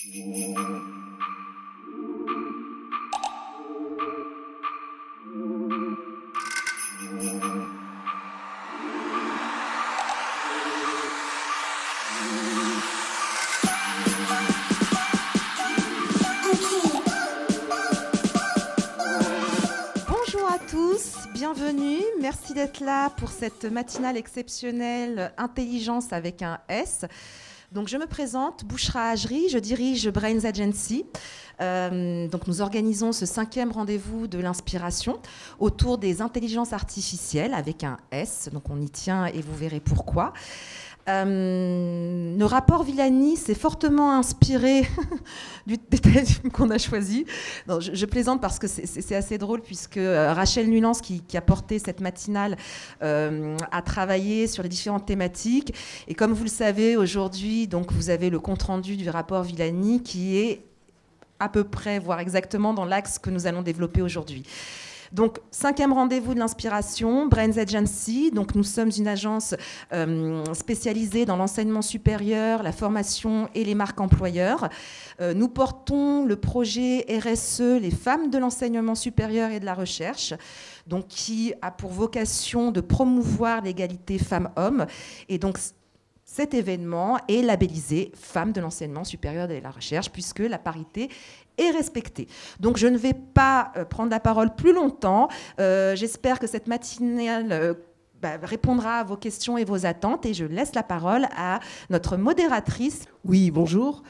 Bonjour à tous, bienvenue, merci d'être là pour cette matinale exceptionnelle Intelligence avec un S. Donc je me présente, Bouchra Ajri, je dirige Brains Agency. Donc nous organisons ce 5e rendez-vous de l'inspiration autour des intelligences artificielles avec un S, donc on y tient et vous verrez pourquoi. Le rapport Villani s'est fortement inspiré du thème qu'on a choisi. Non, je plaisante parce que c'est assez drôle puisque Rachel Nulance, qui a porté cette matinale, a travaillé sur les différentes thématiques. Et comme vous le savez, aujourd'hui, donc, vous avez le compte-rendu du rapport Villani qui est à peu près, voire exactement dans l'axe que nous allons développer aujourd'hui. Donc, 5e rendez-vous de l'inspiration, Brains Agency. Donc, nous sommes une agence spécialisée dans l'enseignement supérieur, la formation et les marques employeurs. Nous portons le projet RSE, les femmes de l'enseignement supérieur et de la recherche, donc, qui a pour vocation de promouvoir l'égalité femmes-hommes. Et donc, cet événement est labellisé Femmes de l'enseignement supérieur et de la recherche, puisque la parité est respectée. Donc je ne vais pas prendre la parole plus longtemps. J'espère que cette matinale répondra à vos questions et vos attentes. Et je laisse la parole à notre modératrice. Oui, bonjour.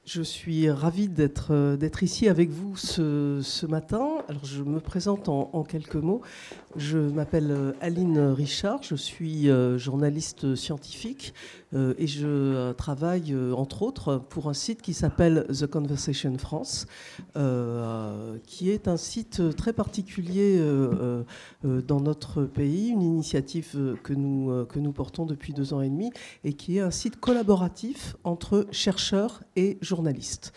Je suis ravie d'être ici avec vous ce matin. Alors, je me présente en quelques mots. Je m'appelle Aline Richard, je suis journaliste scientifique et je travaille entre autres pour un site qui s'appelle The Conversation France, qui est un site très particulier dans notre pays, une initiative que nous portons depuis 2 ans et demi et qui est un site collaboratif entre chercheurs et journalistes.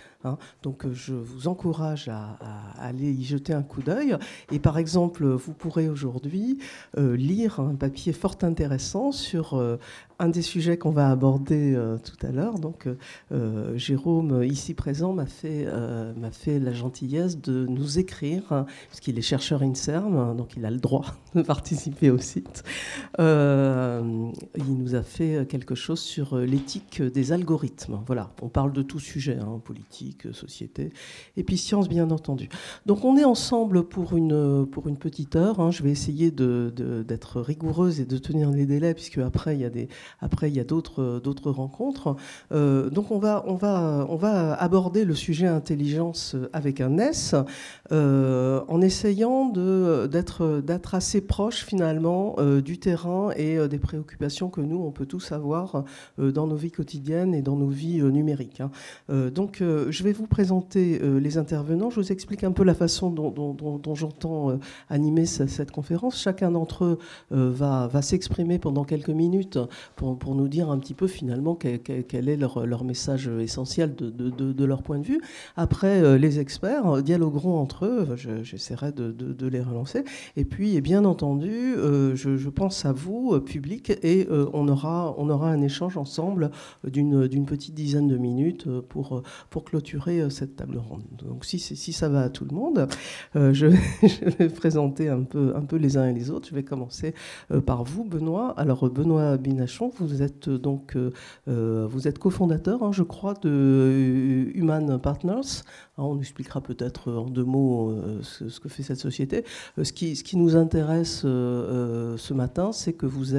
Donc je vous encourage à aller y jeter un coup d'œil. Et par exemple, vous pourrez aujourd'hui lire un papier fort intéressant sur un des sujets qu'on va aborder tout à l'heure. Donc Jérôme, ici présent, m'a fait la gentillesse de nous écrire, puisqu'il est chercheur INSERM, donc il a le droit de participer au site. Il nous a fait quelque chose sur l'éthique des algorithmes. Voilà, on parle de tout sujet, politique, société, et puis science, bien entendu. Donc on est ensemble pour une petite heure. Je vais essayer d'être rigoureuse et de tenir les délais, puisque après il y a d'autres rencontres. Donc on va aborder le sujet intelligence avec un S, en essayant d'être assez proche finalement du terrain et des préoccupations que nous on peut tous avoir dans nos vies quotidiennes et dans nos vies numériques. Donc je vais vous présenter les intervenants. Je vous explique un peu la façon dont j'entends animer cette conférence. Chacun d'entre eux va s'exprimer pendant quelques minutes pour nous dire un petit peu finalement quel est leur message essentiel de leur point de vue. Après, les experts dialogueront entre eux. J'essaierai de les relancer. Et puis, bien entendu, je pense à vous, public, et on aura un échange ensemble d'une petite dizaine de minutes pour clôturer cette table ronde. Donc si ça va à tout le monde, je vais présenter un peu les uns et les autres. Je vais commencer par vous, Benoît. Alors Benoît Binachon, vous êtes donc cofondateur, je crois, de Human Partners. On expliquera peut-être en 2 mots ce que fait cette société. Ce qui nous intéresse ce matin, c'est que vous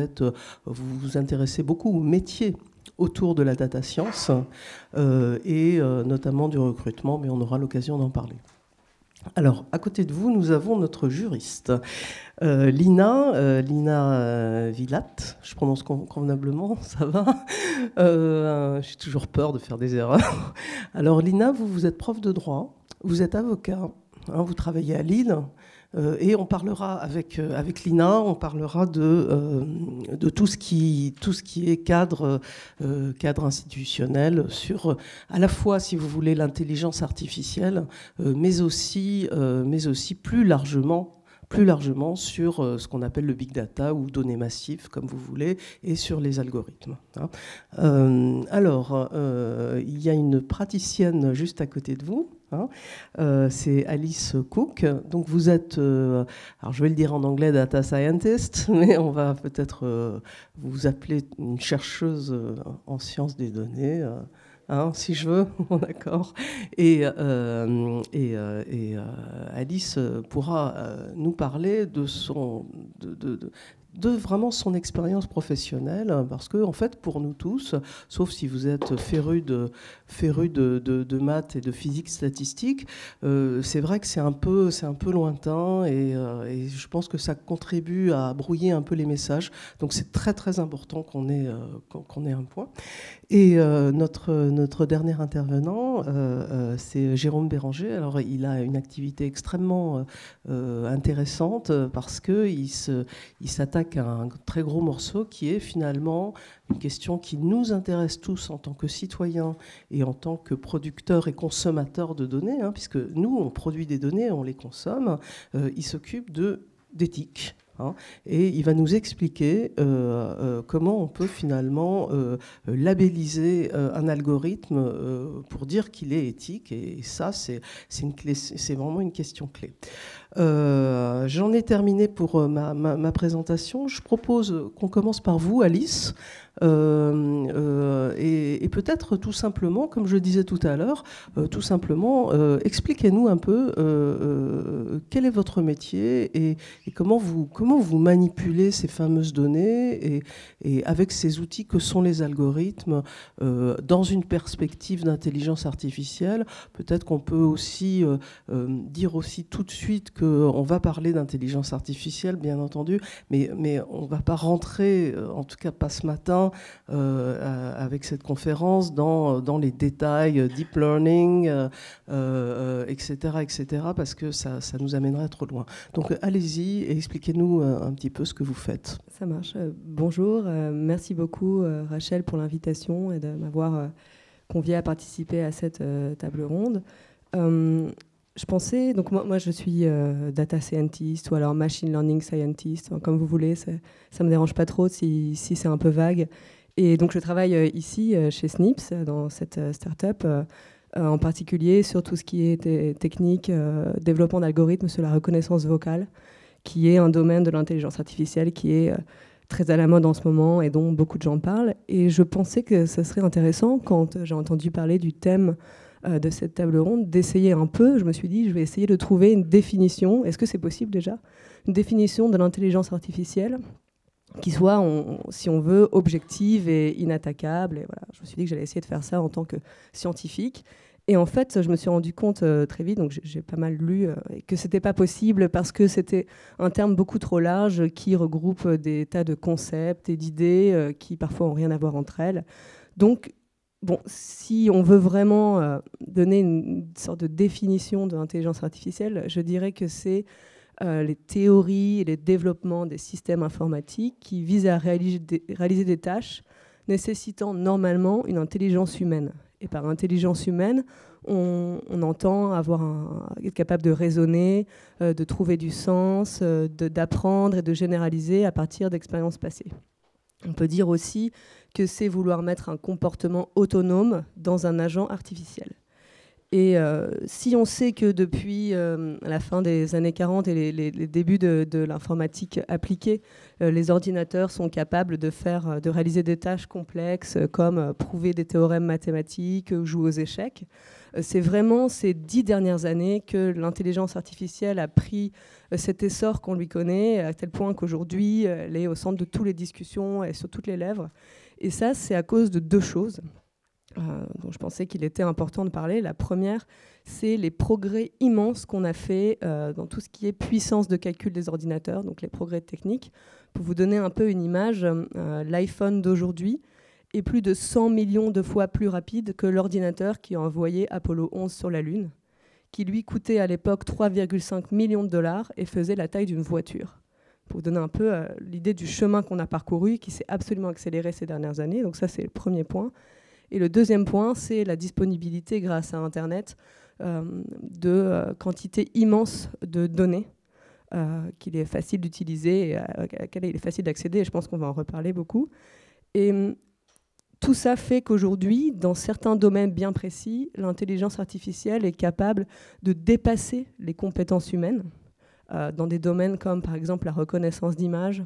vous intéressez beaucoup au métier autour de la data science et notamment du recrutement, mais on aura l'occasion d'en parler. Alors, à côté de vous, nous avons notre juriste, Lina Vilat. Je prononce convenablement, ça va. J'ai toujours peur de faire des erreurs. Alors, Lina, vous êtes prof de droit, vous êtes avocat, vous travaillez à Lille. Et on parlera avec Lina, on parlera de tout ce qui est cadre institutionnel sur à la fois, si vous voulez, l'intelligence artificielle, mais aussi plus largement plus largement sur ce qu'on appelle le big data ou données massives, comme vous voulez, et sur les algorithmes. Alors, il y a une praticienne juste à côté de vous. C'est Alice Cook. Donc vous êtes, alors je vais le dire en anglais, data scientist, mais on va peut-être vous appeler une chercheuse en sciences des données. Si je veux, d'accord. Et Alice pourra nous parler de vraiment son expérience professionnelle, parce que en fait, pour nous tous, sauf si vous êtes férus de maths et de physique statistique, c'est vrai que c'est un peu lointain, et je pense que ça contribue à brouiller un peu les messages. Donc c'est très très important qu'on ait un point. Et notre dernier intervenant, c'est Jérôme Béranger. Alors il a une activité extrêmement intéressante, parce qu'il s'attaque à un très gros morceau qui est finalement une question qui nous intéresse tous en tant que citoyens et en tant que producteurs et consommateurs de données, puisque nous, on produit des données, on les consomme. Il s'occupe d'éthique. Et il va nous expliquer comment on peut finalement labelliser un algorithme pour dire qu'il est éthique. Et ça, c'est vraiment une question clé. J'en ai terminé pour ma présentation. Je propose qu'on commence par vous, Alice. Et peut-être tout simplement, comme je le disais tout à l'heure, expliquez-nous un peu quel est votre métier et comment vous manipulez ces fameuses données et avec ces outils que sont les algorithmes dans une perspective d'intelligence artificielle. Peut-être qu'on peut aussi dire aussi tout de suite qu'on va parler d'intelligence artificielle, bien entendu, mais on ne va pas rentrer, en tout cas pas ce matin, avec cette conférence dans les détails deep learning, etc., parce que ça nous amènerait trop loin. Donc allez-y et expliquez-nous un petit peu ce que vous faites. Ça marche. Bonjour, merci beaucoup Rachel pour l'invitation et de m'avoir conviée à participer à cette table ronde. Je pensais, donc moi je suis data scientist ou alors machine learning scientist, comme vous voulez, ça me dérange pas trop si c'est un peu vague. Et donc je travaille ici chez Snips, dans cette start-up, en particulier sur tout ce qui est technique, développement d'algorithmes sur la reconnaissance vocale, qui est un domaine de l'intelligence artificielle qui est très à la mode en ce moment et dont beaucoup de gens parlent. Et je pensais que ça serait intéressant, quand j'ai entendu parler du thème de cette table ronde, d'essayer un peu, je me suis dit, je vais essayer de trouver une définition, est-ce que c'est possible déjà, une définition de l'intelligence artificielle qui soit, si on veut, objective et inattaquable. Et voilà, je me suis dit que j'allais essayer de faire ça en tant que scientifique. Et en fait, je me suis rendu compte très vite, donc j'ai pas mal lu, que c'était pas possible parce que c'était un terme beaucoup trop large qui regroupe des tas de concepts et d'idées qui parfois ont rien à voir entre elles. Donc, bon, si on veut vraiment donner une sorte de définition de l'intelligence artificielle, je dirais que c'est les théories et les développements des systèmes informatiques qui visent à réaliser des tâches nécessitant normalement une intelligence humaine. Et par intelligence humaine, on entend être capable de raisonner, de trouver du sens, d'apprendre et de généraliser à partir d'expériences passées. On peut dire aussi que c'est vouloir mettre un comportement autonome dans un agent artificiel. Et si on sait que depuis la fin des années 40 et les débuts de l'informatique appliquée, les ordinateurs sont capables de réaliser des tâches complexes comme prouver des théorèmes mathématiques ou jouer aux échecs, c'est vraiment ces 10 dernières années que l'intelligence artificielle a pris cet essor qu'on lui connaît, à tel point qu'aujourd'hui, elle est au centre de toutes les discussions et sur toutes les lèvres. Et ça, c'est à cause de deux choses. dont je pensais qu'il était important de parler. La première, c'est les progrès immenses qu'on a fait dans tout ce qui est puissance de calcul des ordinateurs, donc les progrès techniques. Pour vous donner un peu une image, l'iPhone d'aujourd'hui est plus de 100 millions de fois plus rapide que l'ordinateur qui a envoyé Apollo 11 sur la Lune, qui lui coûtait à l'époque 3,5 millions de dollars et faisait la taille d'une voiture. Pour vous donner un peu l'idée du chemin qu'on a parcouru, qui s'est absolument accéléré ces dernières années. Donc ça, c'est le premier point. Et le deuxième point, c'est la disponibilité grâce à Internet de quantités immenses de données qu'il est facile d'utiliser et à laquelle il est facile d'accéder. Et je pense qu'on va en reparler beaucoup. Et tout ça fait qu'aujourd'hui, dans certains domaines bien précis, l'intelligence artificielle est capable de dépasser les compétences humaines dans des domaines comme, par exemple, la reconnaissance d'images,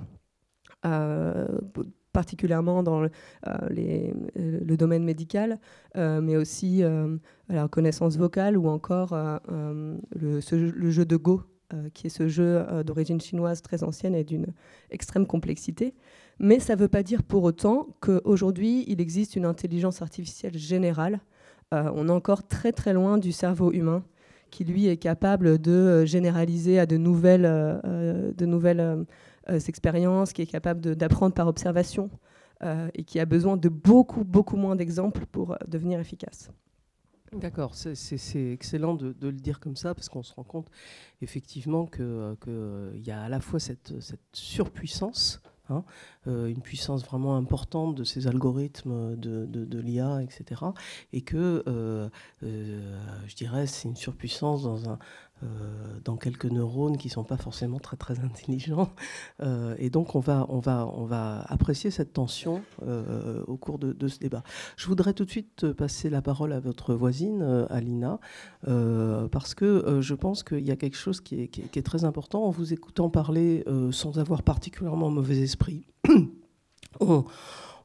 particulièrement dans le domaine médical, mais aussi la reconnaissance vocale ou encore le jeu de Go, qui est ce jeu d'origine chinoise très ancienne et d'une extrême complexité. Mais ça ne veut pas dire pour autant qu'aujourd'hui, il existe une intelligence artificielle générale. On est encore très très loin du cerveau humain qui, lui, est capable de généraliser à de nouvelles expériences, qui est capable d'apprendre par observation et qui a besoin de beaucoup, beaucoup moins d'exemples pour devenir efficace. D'accord, c'est excellent de le dire comme ça, parce qu'on se rend compte effectivement qu'il y a à la fois cette surpuissance, une puissance vraiment importante de ces algorithmes de l'IA, etc. Et que, je dirais, c'est une surpuissance dans quelques neurones qui ne sont pas forcément très, très intelligents. Et donc, on va apprécier cette tension au cours de ce débat. Je voudrais tout de suite passer la parole à votre voisine, Alina, parce que je pense qu'il y a quelque chose qui est très important. En vous écoutant parler sans avoir particulièrement mauvais esprit,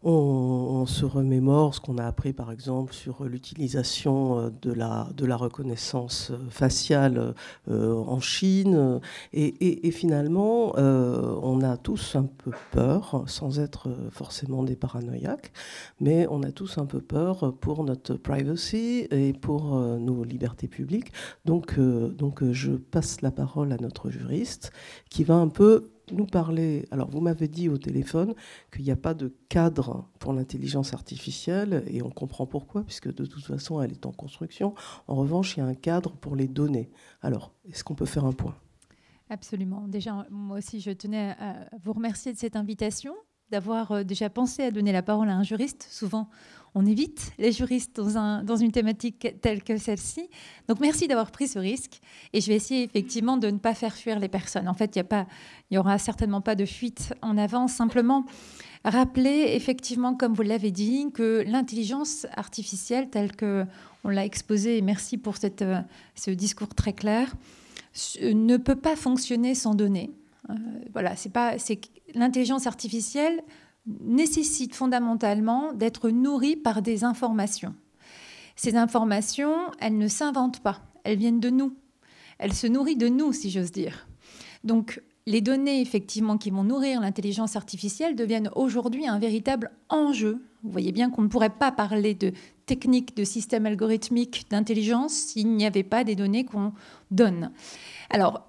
on se remémore ce qu'on a appris, par exemple, sur l'utilisation de la reconnaissance faciale en Chine. Et finalement, on a tous un peu peur, sans être forcément des paranoïaques, mais on a tous un peu peur pour notre privacy et pour nos libertés publiques. Donc, je passe la parole à notre juriste qui va un peu nous parler. Alors, vous m'avez dit au téléphone qu'il n'y a pas de cadre pour l'intelligence artificielle, et on comprend pourquoi, puisque de toute façon, elle est en construction. En revanche, il y a un cadre pour les données. Alors, est-ce qu'on peut faire un point ? Absolument. Déjà, moi aussi, je tenais à vous remercier de cette invitation, d'avoir déjà pensé à donner la parole à un juriste. Souvent, on évite les juristes dans une thématique telle que celle-ci. Donc, merci d'avoir pris ce risque. Et je vais essayer effectivement de ne pas faire fuir les personnes. En fait, il n'y aura certainement pas de fuite en avant. Simplement, rappeler effectivement, comme vous l'avez dit, que l'intelligence artificielle, telle qu'on l'a exposée, et merci pour ce discours très clair, ne peut pas fonctionner sans données. Voilà, l'intelligence artificielle nécessite fondamentalement d'être nourrie par des informations. Ces informations, elles ne s'inventent pas, elles viennent de nous. Elles se nourrissent de nous, si j'ose dire. Donc, les données, effectivement, qui vont nourrir l'intelligence artificielle deviennent aujourd'hui un véritable enjeu. Vous voyez bien qu'on ne pourrait pas parler de techniques, de systèmes algorithmiques, d'intelligence s'il n'y avait pas des données qu'on donne. Alors,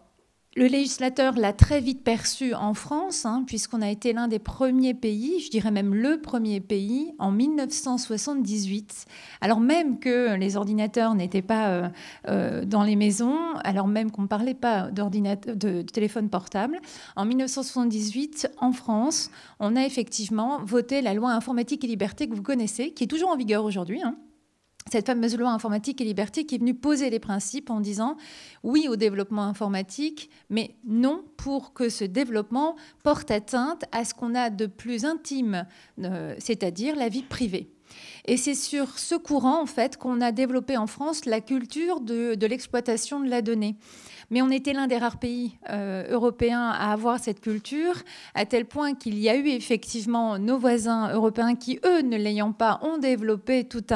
le législateur l'a très vite perçu en France, puisqu'on a été l'un des premiers pays, je dirais même le premier pays, en 1978, alors même que les ordinateurs n'étaient pas dans les maisons, alors même qu'on ne parlait pas de téléphone portable. En 1978, en France, on a effectivement voté la loi informatique et liberté que vous connaissez, qui est toujours en vigueur aujourd'hui, cette fameuse loi informatique et liberté qui est venue poser les principes en disant oui au développement informatique, mais non pour que ce développement porte atteinte à ce qu'on a de plus intime, c'est-à-dire la vie privée. Et c'est sur ce courant, en fait, qu'on a développé en France la culture de l'exploitation de la donnée. Mais on était l'un des rares pays européens à avoir cette culture, à tel point qu'il y a eu effectivement nos voisins européens qui, eux, ne l'ayant pas, ont développé toute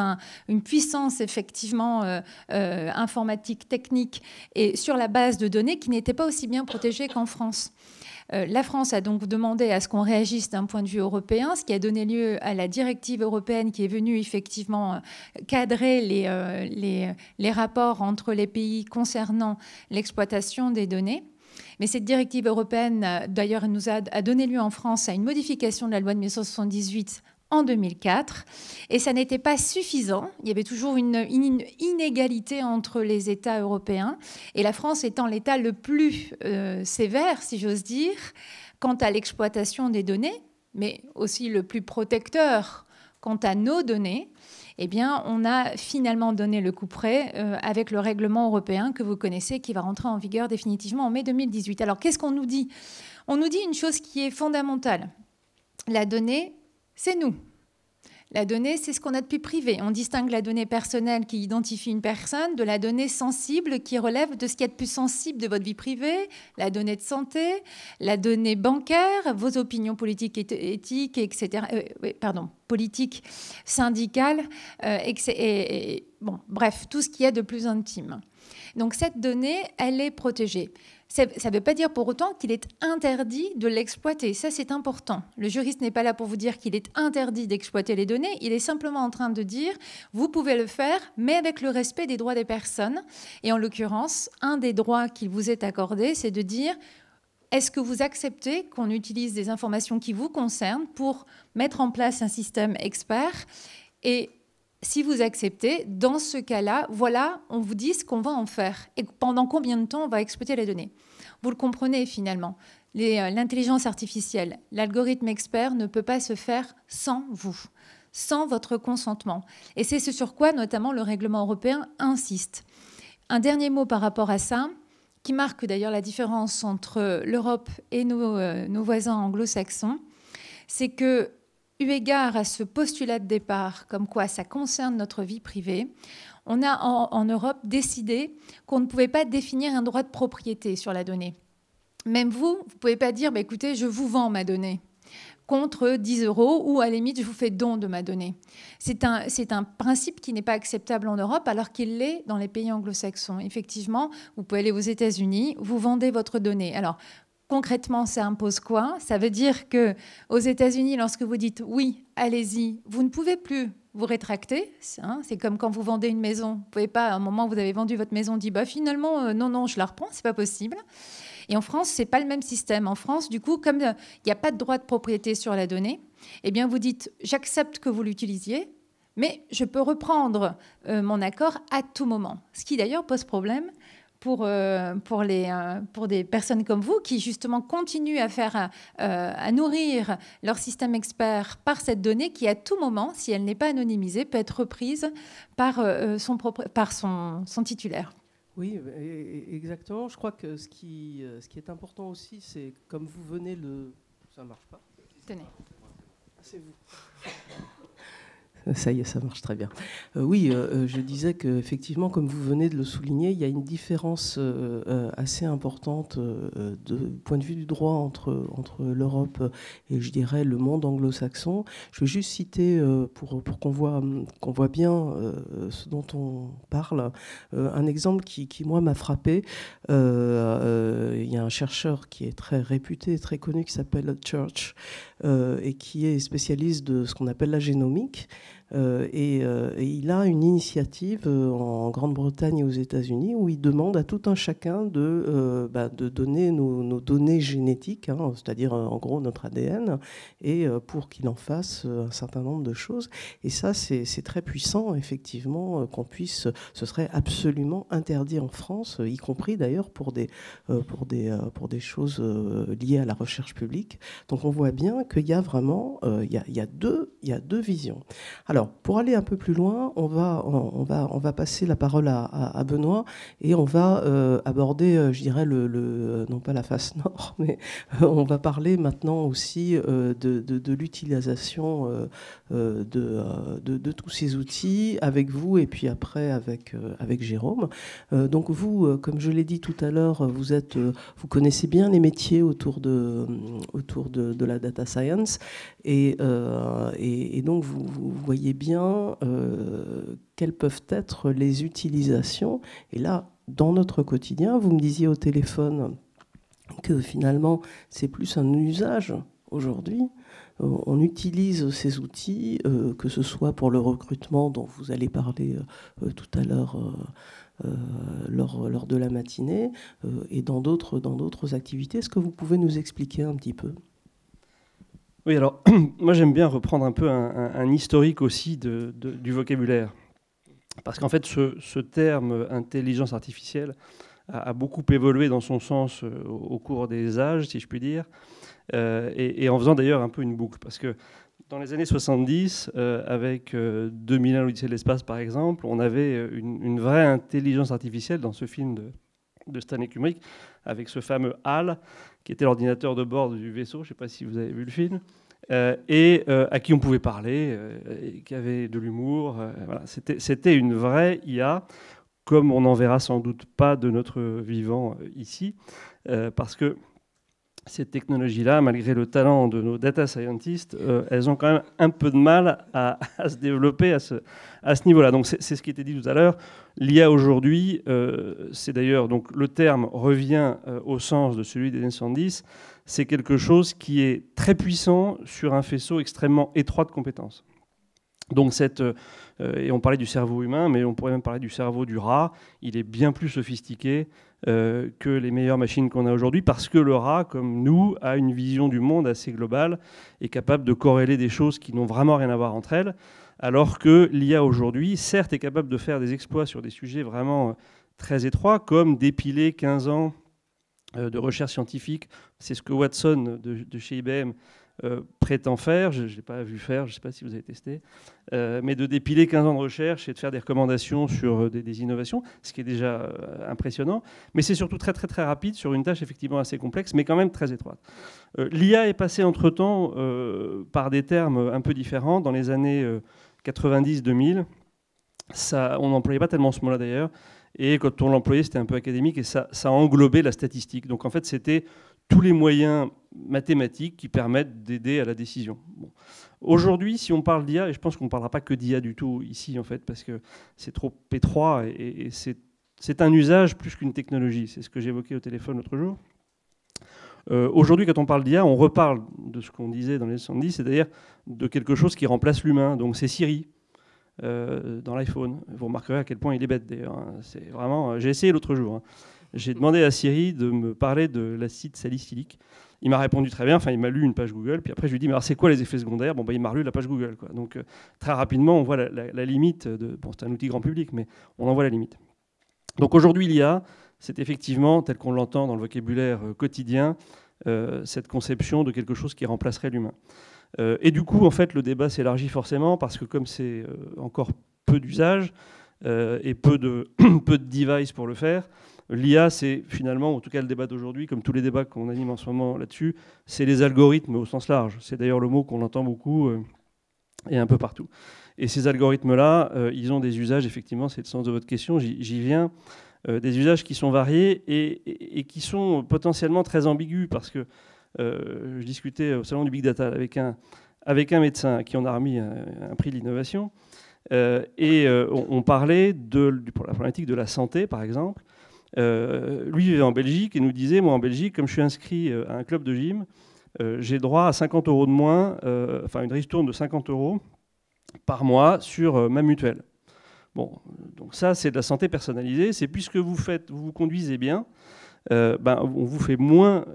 une puissance effectivement informatique, technique, et sur la base de données qui n'était pas aussi bien protégée qu'en France. La France a donc demandé à ce qu'on réagisse d'un point de vue européen, ce qui a donné lieu à la directive européenne qui est venue effectivement cadrer les rapports entre les pays concernant l'exploitation des données. Mais cette directive européenne, d'ailleurs, a donné lieu en France à une modification de la loi de 1978 en 2004. Et ça n'était pas suffisant. Il y avait toujours une inégalité entre les États européens. Et la France étant l'État le plus sévère, si j'ose dire, quant à l'exploitation des données, mais aussi le plus protecteur quant à nos données, eh bien, on a finalement donné le coup près avec le règlement européen que vous connaissez, qui va rentrer en vigueur définitivement en mai 2018. Alors, qu'est-ce qu'on nous dit ? On nous dit une chose qui est fondamentale. La donnée, c'est nous. La donnée, c'est ce qu'on a de plus privé. On distingue la donnée personnelle qui identifie une personne de la donnée sensible qui relève de ce qu'il y a de plus sensible de votre vie privée, la donnée de santé, la donnée bancaire, vos opinions politiques et éthiques, etc. Politiques, syndicales, bref, tout ce qu'il y a de plus intime. Donc cette donnée, elle est protégée. Ça ne veut pas dire pour autant qu'il est interdit de l'exploiter. Ça, c'est important. Le juriste n'est pas là pour vous dire qu'il est interdit d'exploiter les données. Il est simplement en train de dire, vous pouvez le faire, mais avec le respect des droits des personnes. Et en l'occurrence, un des droits qui vous est accordé, c'est de dire, est-ce que vous acceptez qu'on utilise des informations qui vous concernent pour mettre en place un système expert ? Et si vous acceptez, dans ce cas-là, voilà, on vous dit ce qu'on va en faire et pendant combien de temps on va exploiter les données. Vous le comprenez finalement. L'intelligence artificielle, l'algorithme expert ne peut pas se faire sans vous, sans votre consentement. Et c'est ce sur quoi notamment le règlement européen insiste. Un dernier mot par rapport à ça, qui marque d'ailleurs la différence entre l'Europe et nos voisins anglo-saxons, c'est que, eu égard à ce postulat de départ, comme quoi ça concerne notre vie privée, on a en Europe décidé qu'on ne pouvait pas définir un droit de propriété sur la donnée. Même vous ne pouvez pas dire, écoutez, je vous vends ma donnée contre 10 € ou à la limite, je vous fais don de ma donnée. C'est un principe qui n'est pas acceptable en Europe alors qu'il l'est dans les pays anglo-saxons. Effectivement, vous pouvez aller aux États-Unis, vous vendez votre donnée. Alors, concrètement, ça impose quoi ? Ça veut dire qu'aux États-Unis, lorsque vous dites « oui, allez-y », vous ne pouvez plus vous rétracter. C'est comme quand vous vendez une maison. Vous ne pouvez pas, à un moment où vous avez vendu votre maison, dire « finalement, non, je la reprends, ce n'est pas possible ». Et en France, ce n'est pas le même système. En France, du coup, comme il n'y a pas de droit de propriété sur la donnée, eh bien, vous dites « j'accepte que vous l'utilisiez, mais je peux reprendre mon accord à tout moment ». Ce qui, d'ailleurs, pose problème pour des personnes comme vous qui justement continuent à nourrir leur système expert par cette donnée qui à tout moment, si elle n'est pas anonymisée, peut être reprise par son titulaire. Oui, exactement. Je crois que ce qui est important aussi, c'est comme vous venez Ça ne marche pas ? Tenez. C'est vous. Ça y est, ça marche très bien. Oui, je disais qu'effectivement, comme vous venez de le souligner, il y a une différence assez importante de point de vue du droit entre l'Europe et, je dirais, le monde anglo-saxon. Je vais juste citer, pour qu'on voit bien ce dont on parle, un exemple qui moi, m'a frappé. Il y a un chercheur qui est très réputé, très connu, qui s'appelle Church, et qui est spécialiste de ce qu'on appelle la génomique. Et il a une initiative en Grande-Bretagne et aux États-Unis où il demande à tout un chacun de donner nos données génétiques, c'est-à-dire en gros notre ADN, et pour qu'il en fasse un certain nombre de choses. Et ça, c'est très puissant, effectivement, qu'on puisse. Ce serait absolument interdit en France, y compris d'ailleurs pour des choses liées à la recherche publique. Donc on voit bien qu'il y a vraiment il y a deux visions. Alors, pour aller un peu plus loin, on va passer la parole à Benoît et on va aborder, je dirais, non pas la face nord, mais on va parler maintenant aussi de l'utilisation de tous ces outils avec vous et puis après avec Jérôme. Donc vous, comme je l'ai dit tout à l'heure, vous connaissez bien les métiers autour de la data science et donc vous voyez bien quelles peuvent être les utilisations. Et là, dans notre quotidien, vous me disiez au téléphone que finalement, c'est plus un usage aujourd'hui. On utilise ces outils, que ce soit pour le recrutement dont vous allez parler tout à l'heure lors de la matinée, et dans d'autres activités. Est-ce que vous pouvez nous expliquer un petit peu ? Oui, alors moi j'aime bien reprendre un peu un historique aussi du vocabulaire. Parce qu'en fait, ce terme intelligence artificielle a beaucoup évolué dans son sens au cours des âges, si je puis dire, et en faisant d'ailleurs un peu une boucle. Parce que dans les années 70, avec 2001, l'Odyssée de l'espace par exemple, on avait une vraie intelligence artificielle dans ce film de Stanley Kubrick, avec ce fameux HAL, qui était l'ordinateur de bord du vaisseau, je ne sais pas si vous avez vu le film, et à qui on pouvait parler, et qui avait de l'humour. Voilà. C'était une vraie IA, comme on n'en verra sans doute pas de notre vivant ici, parce que ces technologies-là, malgré le talent de nos data scientists, elles ont quand même un peu de mal à se développer à ce niveau-là. Donc c'est ce qui était dit tout à l'heure. L'IA aujourd'hui, c'est d'ailleurs, donc le terme revient au sens de celui des années 70, c'est quelque chose qui est très puissant sur un faisceau extrêmement étroit de compétences. Donc et on parlait du cerveau humain, mais on pourrait même parler du cerveau du rat. Il est bien plus sophistiqué que les meilleures machines qu'on a aujourd'hui, parce que le rat, comme nous, a une vision du monde assez globale, est capable de corréler des choses qui n'ont vraiment rien à voir entre elles, alors que l'IA aujourd'hui, certes, est capable de faire des exploits sur des sujets vraiment très étroits, comme dépiler 15 ans de recherche scientifique. C'est ce que Watson de chez IBM prétend faire, je ne l'ai pas vu faire, je ne sais pas si vous avez testé, mais de dépiler 15 ans de recherche et de faire des recommandations sur des innovations, ce qui est déjà impressionnant, mais c'est surtout très très très rapide sur une tâche effectivement assez complexe, mais quand même très étroite. L'IA est passée entre-temps par des termes un peu différents. Dans les années 90-2000, on n'employait pas tellement ce mot-là d'ailleurs, et quand on l'employait, c'était un peu académique, et ça englobait la statistique. Donc en fait, c'était tous les moyens mathématiques qui permettent d'aider à la décision. Bon. Aujourd'hui, si on parle d'IA, et je pense qu'on ne parlera pas que d'IA du tout ici, en fait, parce que c'est trop étroit, et c'est un usage plus qu'une technologie. C'est ce que j'évoquais au téléphone l'autre jour. Aujourd'hui, quand on parle d'IA, on reparle de ce qu'on disait dans les 70, c'est-à-dire de quelque chose qui remplace l'humain. Donc c'est Siri. Dans l'iPhone. Vous remarquerez à quel point il est bête d'ailleurs. Hein. C'est vraiment. J'ai essayé l'autre jour. Hein. J'ai demandé à Siri de me parler de l'acide salicylique. Il m'a répondu très bien. Enfin, il m'a lu une page Google. Puis après, je lui ai dit, mais alors c'est quoi les effets secondaires ? Bon, il m'a relu la page Google. Quoi. Donc très rapidement, on voit la limite. Bon, c'est un outil grand public, mais on en voit la limite. Donc aujourd'hui, l'IA, c'est effectivement, tel qu'on l'entend dans le vocabulaire quotidien, cette conception de quelque chose qui remplacerait l'humain. Et du coup, en fait, le débat s'élargit forcément parce que comme c'est encore peu d'usage et peu de devices pour le faire, l'IA, c'est finalement, en tout cas le débat d'aujourd'hui, comme tous les débats qu'on anime en ce moment là-dessus, c'est les algorithmes au sens large. C'est d'ailleurs le mot qu'on entend beaucoup et un peu partout. Et ces algorithmes-là, ils ont des usages, effectivement, c'est le sens de votre question, j'y viens, des usages qui sont variés et qui sont potentiellement très ambigus parce que je discutais au salon du Big Data avec un médecin à qui on a remis un prix de l'innovation et on parlait pour la problématique de la santé, par exemple. Lui vivait en Belgique et nous disait, moi en Belgique, comme je suis inscrit à un club de gym, j'ai droit à 50 € de moins, enfin une ristourne de 50 € par mois sur ma mutuelle. Bon, donc ça c'est de la santé personnalisée, c'est puisque vous vous conduisez bien, on vous fait moins,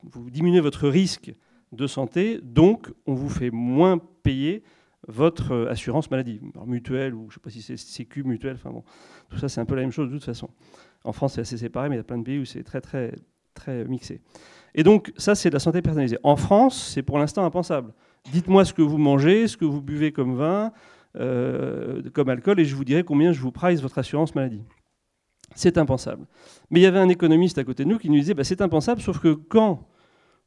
vous diminuez votre risque de santé, donc on vous fait moins payer votre assurance maladie, alors mutuelle ou je ne sais pas si c'est sécu, mutuelle, enfin bon, tout ça c'est un peu la même chose de toute façon. En France c'est assez séparé, mais il y a plein de pays où c'est très très très mixé. Et donc ça c'est de la santé personnalisée. En France c'est pour l'instant impensable. Dites-moi ce que vous mangez, ce que vous buvez comme vin, comme alcool, et je vous dirai combien je vous price votre assurance maladie. C'est impensable. Mais il y avait un économiste à côté de nous qui nous disait c'est impensable, sauf que quand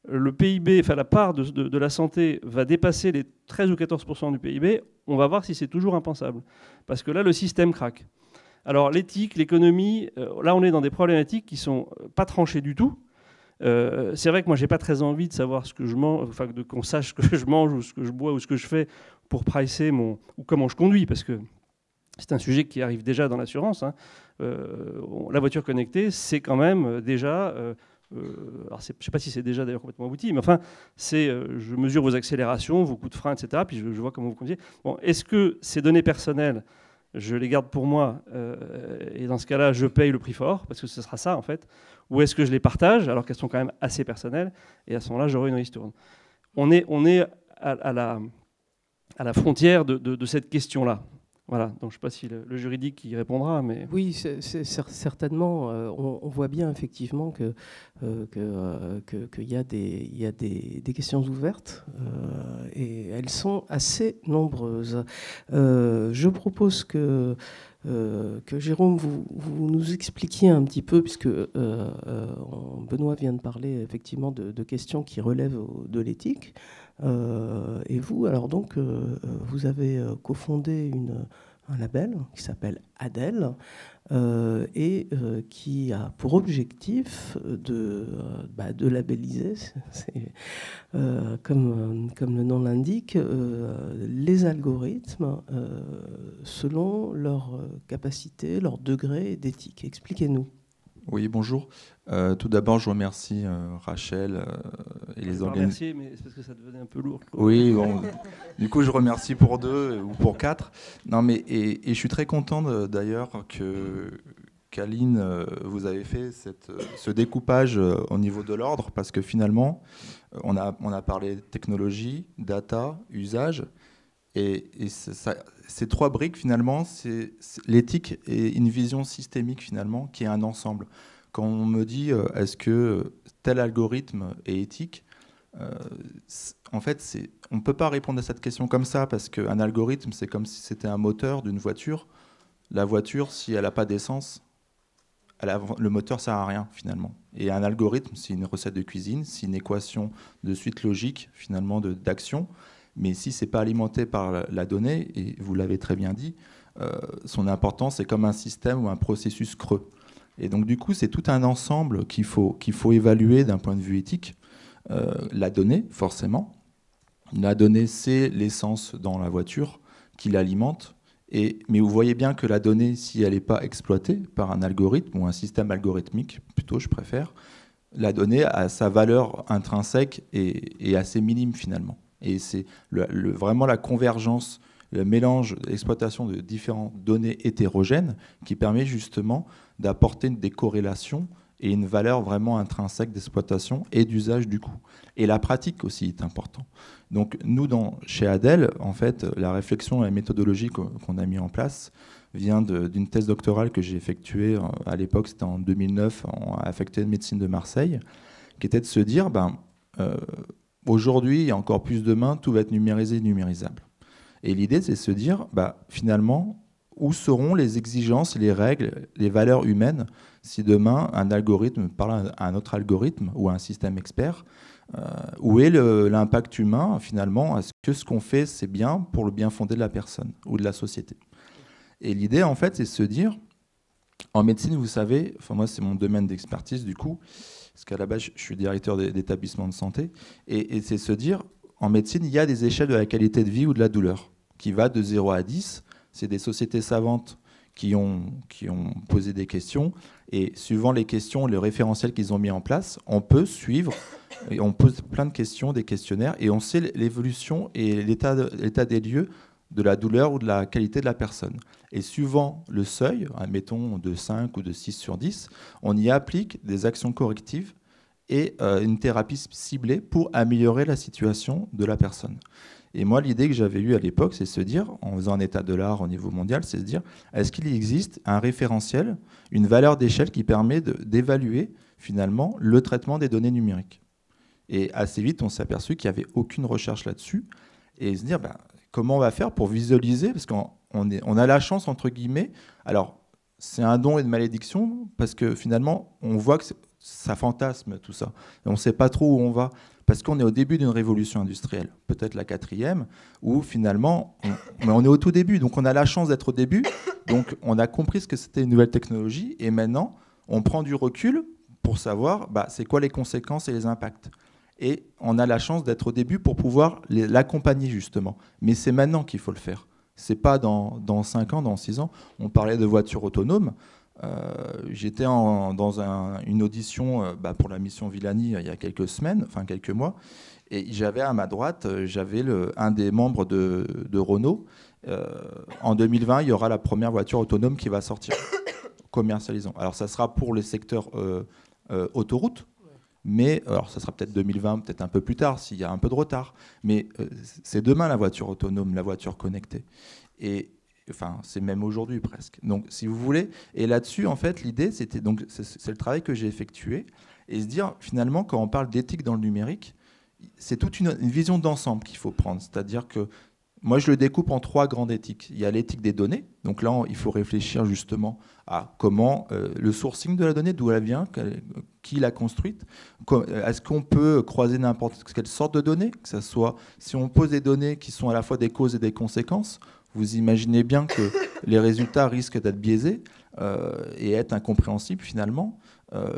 le PIB, enfin la part de la santé va dépasser les 13 ou 14% du PIB, on va voir si c'est toujours impensable. Parce que là, le système craque. Alors l'éthique, l'économie, là on est dans des problématiques qui ne sont pas tranchées du tout. C'est vrai que moi, je n'ai pas très envie de savoir ce que je mange, enfin qu'on sache ce que je mange ou ce que je bois ou ce que je fais pour pricer ou comment je conduis, parce que c'est un sujet qui arrive déjà dans l'assurance. Hein. La voiture connectée, c'est quand même déjà... alors je ne sais pas si c'est déjà d'ailleurs complètement abouti, mais enfin, je mesure vos accélérations, vos coups de frein, etc., puis je vois comment vous conduisez. Bon, est-ce que ces données personnelles, je les garde pour moi, et dans ce cas-là, je paye le prix fort, parce que ce sera ça, en fait, ou est-ce que je les partage, alors qu'elles sont quand même assez personnelles, et à ce moment-là, j'aurai une ristourne. On est à la frontière de cette question-là. Voilà, donc je ne sais pas si le juridique y répondra, mais... Oui, certainement. On voit bien effectivement qu'il y a des questions ouvertes et elles sont assez nombreuses. Je propose que Jérôme, vous nous expliquiez un petit peu, puisque Benoît vient de parler effectivement de questions qui relèvent de l'éthique. Et vous, alors donc, vous avez cofondé un label qui s'appelle ADEL et qui a pour objectif de labelliser, comme le nom l'indique, les algorithmes selon leur capacité, leur degré d'éthique. Expliquez-nous. Oui, bonjour. Tout d'abord, je remercie Rachel et les organisateurs. Remercier, mais c'est parce que ça devenait un peu lourd. Oui, bon, du coup, je remercie pour 2 ou pour 4. Non, mais et je suis très content d'ailleurs qu'Aline, vous avez fait ce découpage au niveau de l'ordre, parce que finalement, on a parlé technologie, data, usage, et ces 3 briques, finalement, c'est l'éthique et une vision systémique, finalement, qui est un ensemble. Quand on me dit, est-ce que tel algorithme est éthique, en fait, on ne peut pas répondre à cette question comme ça, parce qu'un algorithme, c'est comme si c'était un moteur d'une voiture. La voiture, si elle n'a pas d'essence, le moteur ne sert à rien, finalement. Et un algorithme, c'est une recette de cuisine, c'est une équation de suite logique, finalement, d'action. Mais si ce n'est pas alimenté par la donnée, et vous l'avez très bien dit, son importance est comme un système ou un processus creux. Et donc, du coup, c'est tout un ensemble qu'il faut évaluer d'un point de vue éthique. La donnée, forcément. La donnée, c'est l'essence dans la voiture qui l'alimente. Mais vous voyez bien que la donnée, si elle n'est pas exploitée par un algorithme ou un système algorithmique, plutôt, je préfère, la donnée a sa valeur intrinsèque et assez minime, finalement. Et c'est vraiment la convergence, le mélange, l'exploitation de différentes données hétérogènes qui permet justement d'apporter des corrélations et une valeur vraiment intrinsèque d'exploitation et d'usage du coup. Et la pratique aussi est importante. Donc nous, chez ADEL, en fait, la réflexion et la méthodologie qu'on a mis en place vient d'une thèse doctorale que j'ai effectuée à l'époque, c'était en 2009, à la faculté de médecine de Marseille, qui était de se dire, aujourd'hui et encore plus demain, tout va être numérisé et numérisable. Et l'idée, c'est de se dire, finalement, où seront les exigences, les règles, les valeurs humaines si demain un algorithme parle à un autre algorithme ou à un système expert, où est l'impact humain finalement? Est-ce que ce qu'on fait, c'est bien pour le bien fondé de la personne ou de la société? Et l'idée, en fait, c'est de se dire, en médecine, vous savez, moi, c'est mon domaine d'expertise du coup, parce qu'à la base, je suis directeur d'établissement de santé, et c'est se dire, en médecine, il y a des échelles de la qualité de vie ou de la douleur, qui va de 0 à 10. C'est des sociétés savantes qui ont posé des questions, et suivant les questions, le référentiel qu'ils ont mis en place, on peut suivre, et on pose plein de questions, des questionnaires, et on sait l'évolution et l'état des lieux de la douleur ou de la qualité de la personne. Et suivant le seuil, admettons de 5 ou de 6 sur 10, on y applique des actions correctives et une thérapie ciblée pour améliorer la situation de la personne. Et moi, l'idée que j'avais eue à l'époque, c'est de se dire, en faisant un état de l'art au niveau mondial, c'est de se dire, est-ce qu'il existe un référentiel, une valeur d'échelle qui permet d'évaluer finalement le traitement des données numériques? Et assez vite, on s'est aperçu qu'il n'y avait aucune recherche là-dessus. Et se dire, comment on va faire pour visualiser? Parce qu'on a la chance, entre guillemets, alors c'est un don et une malédiction, parce que finalement, on voit que ça fantasme tout ça. Et on ne sait pas trop où on va. Parce qu'on est au début d'une révolution industrielle, peut-être la 4e, où finalement, on est au tout début. Donc on a la chance d'être au début, donc on a compris ce que c'était une nouvelle technologie, et maintenant, on prend du recul pour savoir c'est quoi les conséquences et les impacts. Et on a la chance d'être au début pour pouvoir l'accompagner justement. Mais c'est maintenant qu'il faut le faire. Ce n'est pas dans 5 ans, dans 6 ans. On parlait de voitures autonomes. J'étais dans une audition pour la mission Villani il y a quelques semaines, enfin quelques mois, et j'avais à ma droite, un des membres de Renault. En 2020, il y aura la première voiture autonome qui va sortir, commercialisant. Alors ça sera pour les secteurs autoroute, mais alors ça sera peut-être 2020, peut-être un peu plus tard s'il y a un peu de retard. Mais c'est demain la voiture autonome, la voiture connectée. Enfin, c'est même aujourd'hui presque. Donc, si vous voulez, et là-dessus, en fait, l'idée, c'était donc c'est le travail que j'ai effectué, et se dire finalement, quand on parle d'éthique dans le numérique, c'est toute une vision d'ensemble qu'il faut prendre. C'est-à-dire que moi, je le découpe en 3 grandes éthiques. Il y a l'éthique des données. Donc là, il faut réfléchir justement à comment le sourcing de la donnée, d'où elle vient, qui l'a construite. Est-ce qu'on peut croiser n'importe quelle sorte de données, que ça soit, si on pose des données qui sont à la fois des causes et des conséquences, vous imaginez bien que les résultats risquent d'être biaisés et être incompréhensibles finalement.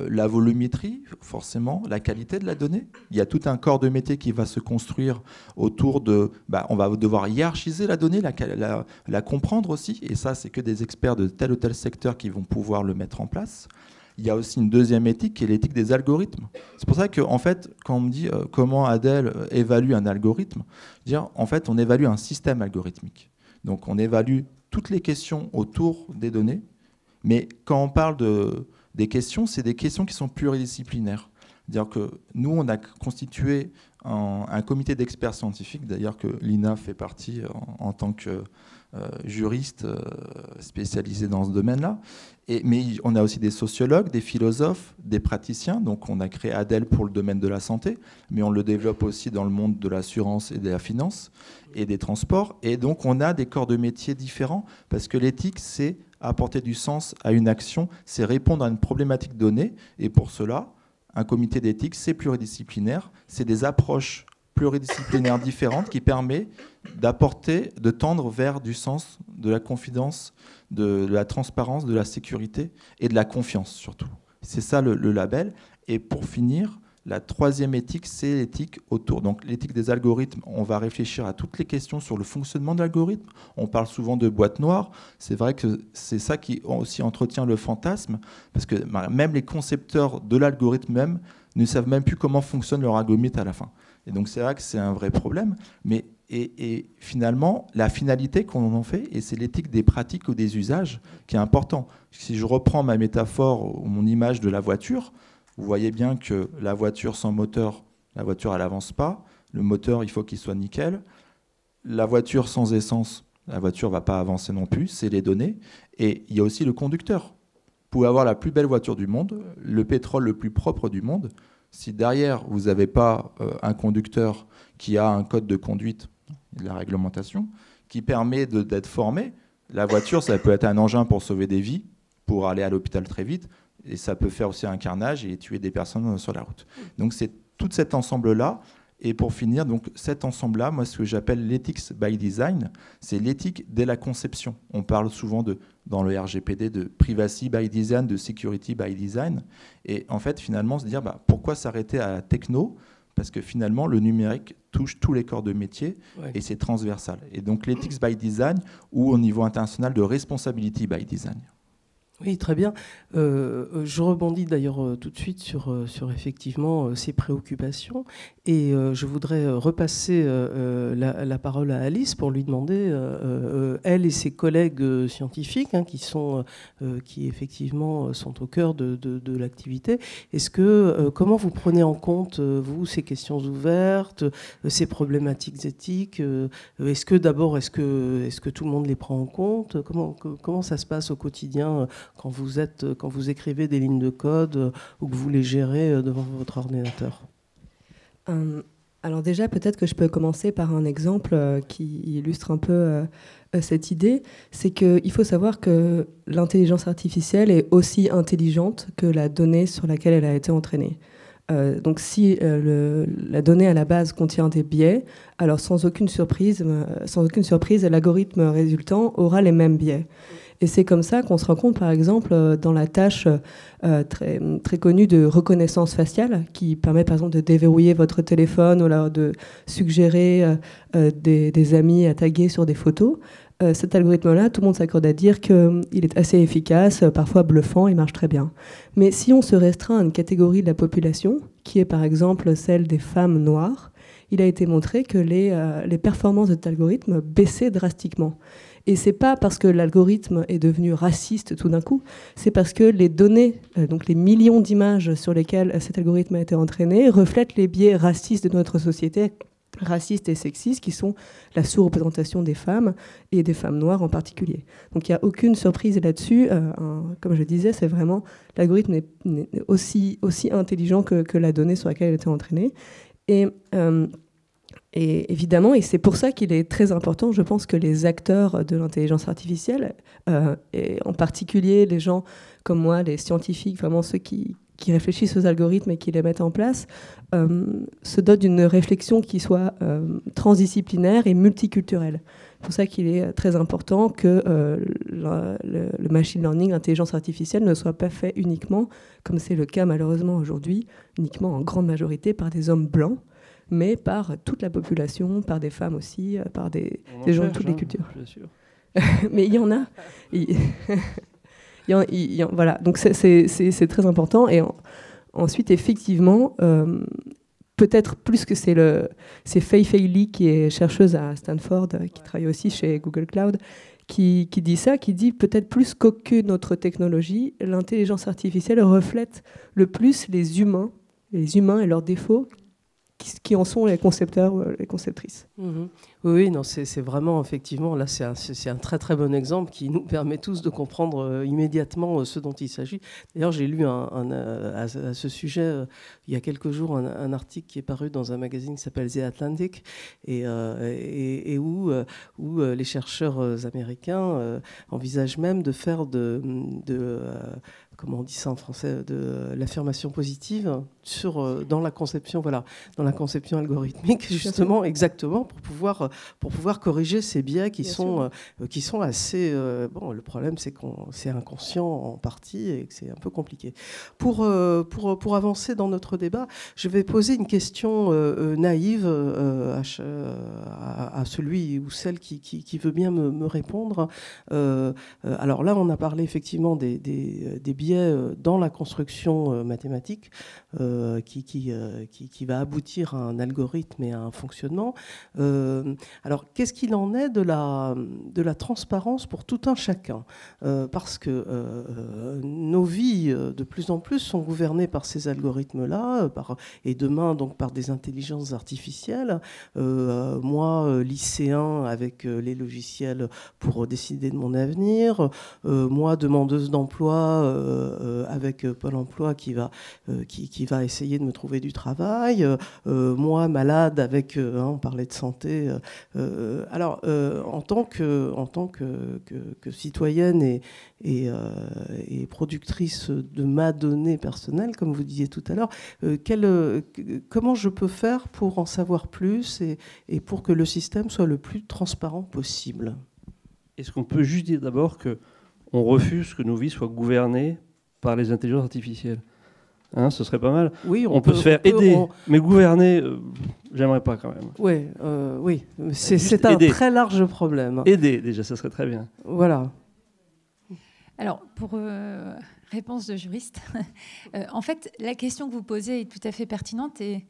La volumétrie, forcément, la qualité de la donnée. Il y a tout un corps de métier qui va se construire autour de... on va devoir hiérarchiser la donnée, la comprendre aussi, et ça, c'est que des experts de tel ou tel secteur qui vont pouvoir le mettre en place. Il y a aussi une deuxième éthique qui est l'éthique des algorithmes. C'est pour ça que, en fait, quand on me dit comment Adèle évalue un algorithme, en fait, on évalue un système algorithmique. Donc, on évalue toutes les questions autour des données, mais quand on parle des questions, c'est des questions qui sont pluridisciplinaires. C'est-à-dire que nous, on a constitué un comité d'experts scientifiques, d'ailleurs que l'INA fait partie en tant que juriste spécialisé dans ce domaine-là. Mais on a aussi des sociologues, des philosophes, des praticiens. Donc on a créé Adèle pour le domaine de la santé, mais on le développe aussi dans le monde de l'assurance et de la finance et des transports. Et donc on a des corps de métier différents, parce que l'éthique, c'est apporter du sens à une action, c'est répondre à une problématique donnée. Et pour cela, un comité d'éthique, c'est pluridisciplinaire, c'est des approches pluridisciplinaires différentes qui permettent de tendre vers du sens, de la confidence, de la transparence, de la sécurité et de la confiance surtout. C'est ça le label. Et pour finir, la troisième éthique, c'est l'éthique autour. Donc l'éthique des algorithmes, on va réfléchir à toutes les questions sur le fonctionnement de l'algorithme. On parle souvent de boîte noire. C'est vrai que c'est ça qui aussi entretient le fantasme, parce que même les concepteurs de l'algorithme même ne savent même plus comment fonctionne leur algorithme à la fin. Et donc c'est vrai que c'est un vrai problème. Mais et finalement, la finalité qu'on en fait, et c'est l'éthique des pratiques ou des usages qui est important. Si je reprends ma métaphore ou mon image de la voiture, vous voyez bien que la voiture sans moteur, la voiture, elle n'avance pas. Le moteur, il faut qu'il soit nickel. La voiture sans essence, la voiture ne va pas avancer non plus. C'est les données. Et il y a aussi le conducteur. Vous pouvez avoir la plus belle voiture du monde, le pétrole le plus propre du monde. Si derrière, vous n'avez pas un conducteur qui a un code de conduite, de la réglementation, qui permet d'être formé, la voiture, ça peut être un engin pour sauver des vies, pour aller à l'hôpital très vite. Et ça peut faire aussi un carnage et tuer des personnes sur la route. Donc c'est tout cet ensemble-là. Et pour finir, donc cet ensemble-là, moi ce que j'appelle l'éthique by design, c'est l'éthique dès la conception. On parle souvent dans le RGPD de privacy by design, de security by design. Et en fait, finalement, se dire pourquoi s'arrêter à la techno ? Parce que finalement, le numérique touche tous les corps de métier et c'est transversal. Et donc l'éthique by design ou au niveau international de responsibility by design. Oui, très bien. Je rebondis d'ailleurs tout de suite sur effectivement ces préoccupations et je voudrais repasser la parole à Alice pour lui demander, elle et ses collègues scientifiques qui effectivement sont au cœur de l'activité, comment vous prenez en compte, vous, ces questions ouvertes, ces problématiques éthiques, est-ce que tout le monde les prend en compte, comment ça se passe au quotidien quand vous écrivez des lignes de code ou que vous les gérez devant votre ordinateur? Alors déjà, peut-être que je peux commencer par un exemple qui illustre un peu cette idée. C'est qu'il faut savoir que l'intelligence artificielle est aussi intelligente que la donnée sur laquelle elle a été entraînée. Donc si la donnée à la base contient des biais, alors sans aucune surprise, l'algorithme résultant aura les mêmes biais. Et c'est comme ça qu'on se rend compte, par exemple, dans la tâche très, très connue de reconnaissance faciale, qui permet, par exemple, de déverrouiller votre téléphone ou alors de suggérer des amis à taguer sur des photos. Cet algorithme-là, tout le monde s'accorde à dire qu'il est assez efficace, parfois bluffant, il marche très bien. Mais si on se restreint à une catégorie de la population, qui est par exemple celle des femmes noires, il a été montré que les performances de cet algorithme baissaient drastiquement. Et c'est pas parce que l'algorithme est devenu raciste tout d'un coup, c'est parce que les données, donc les millions d'images sur lesquelles cet algorithme a été entraîné, reflètent les biais racistes de notre société racistes et sexistes qui sont la sous-représentation des femmes et des femmes noires en particulier. Donc il n'y a aucune surprise là-dessus. Comme je disais, c'est vraiment l'algorithme est aussi intelligent que la donnée sur laquelle il était entraîné. Et évidemment, et c'est pour ça qu'il est très important, je pense que les acteurs de l'intelligence artificielle, et en particulier les gens comme moi, les scientifiques, vraiment ceux qui réfléchissent aux algorithmes et qui les mettent en place, se dotent d'une réflexion qui soit transdisciplinaire et multiculturelle. C'est pour ça qu'il est très important que le machine learning, l'intelligence artificielle, ne soit pas fait uniquement, comme c'est le cas malheureusement aujourd'hui, uniquement en grande majorité par des hommes blancs, mais par toute la population, par des femmes aussi, par des gens de toutes les cultures. Bien sûr. Mais il y en a. Voilà, donc c'est très important. Et ensuite, effectivement, peut-être plus que c'est Fei Li, qui est chercheuse à Stanford, qui travaille aussi chez Google Cloud, qui dit ça, qui dit peut-être plus qu'aucune autre technologie, l'intelligence artificielle reflète le plus les humains et leurs défauts, qui en sont les concepteurs ou les conceptrices. Oui, non, c'est vraiment, effectivement, là, c'est un très très bon exemple qui nous permet tous de comprendre immédiatement ce dont il s'agit. D'ailleurs, j'ai lu à ce sujet, il y a quelques jours, un article qui est paru dans un magazine qui s'appelle The Atlantic, et où les chercheurs américains envisagent même de faire comment on dit ça en français, de l'affirmation positive dans la conception, dans la conception algorithmique, justement, exactement, pour pouvoir corriger ces biais qui sont assez... le problème, c'est c'est inconscient en partie et que c'est un peu compliqué. Pour avancer dans notre débat, je vais poser une question naïve à celui ou celle qui veut bien me répondre. Alors là, on a parlé effectivement des biais dans la construction mathématique qui va aboutir à un algorithme et à un fonctionnement. Alors, qu'est-ce qu'il en est de la transparence pour tout un chacun ? Parce que nos vies, de plus en plus, sont gouvernées par ces algorithmes-là, et demain, donc, par des intelligences artificielles. Moi, lycéen, avec les logiciels pour décider de mon avenir. Moi, demandeuse d'emploi, avec Pôle emploi qui va essayer de me trouver du travail. Moi, malade, avec... on parlait de santé. Alors, en tant que citoyenne et productrice de ma donnée personnelle, comme vous disiez tout à l'heure, comment je peux faire pour en savoir plus et pour que le système soit le plus transparent possible ? Est-ce qu'on peut juste dire d'abord qu'on refuse que nos vies soient gouvernées par les intelligences artificielles ? Ce serait pas mal. Oui, on peut se faire aider, mais gouverner, j'aimerais pas quand même. Oui, c'est un très large problème. Aider, déjà, ça serait très bien. Voilà. Alors, pour réponse de juriste, en fait, la question que vous posez est tout à fait pertinente et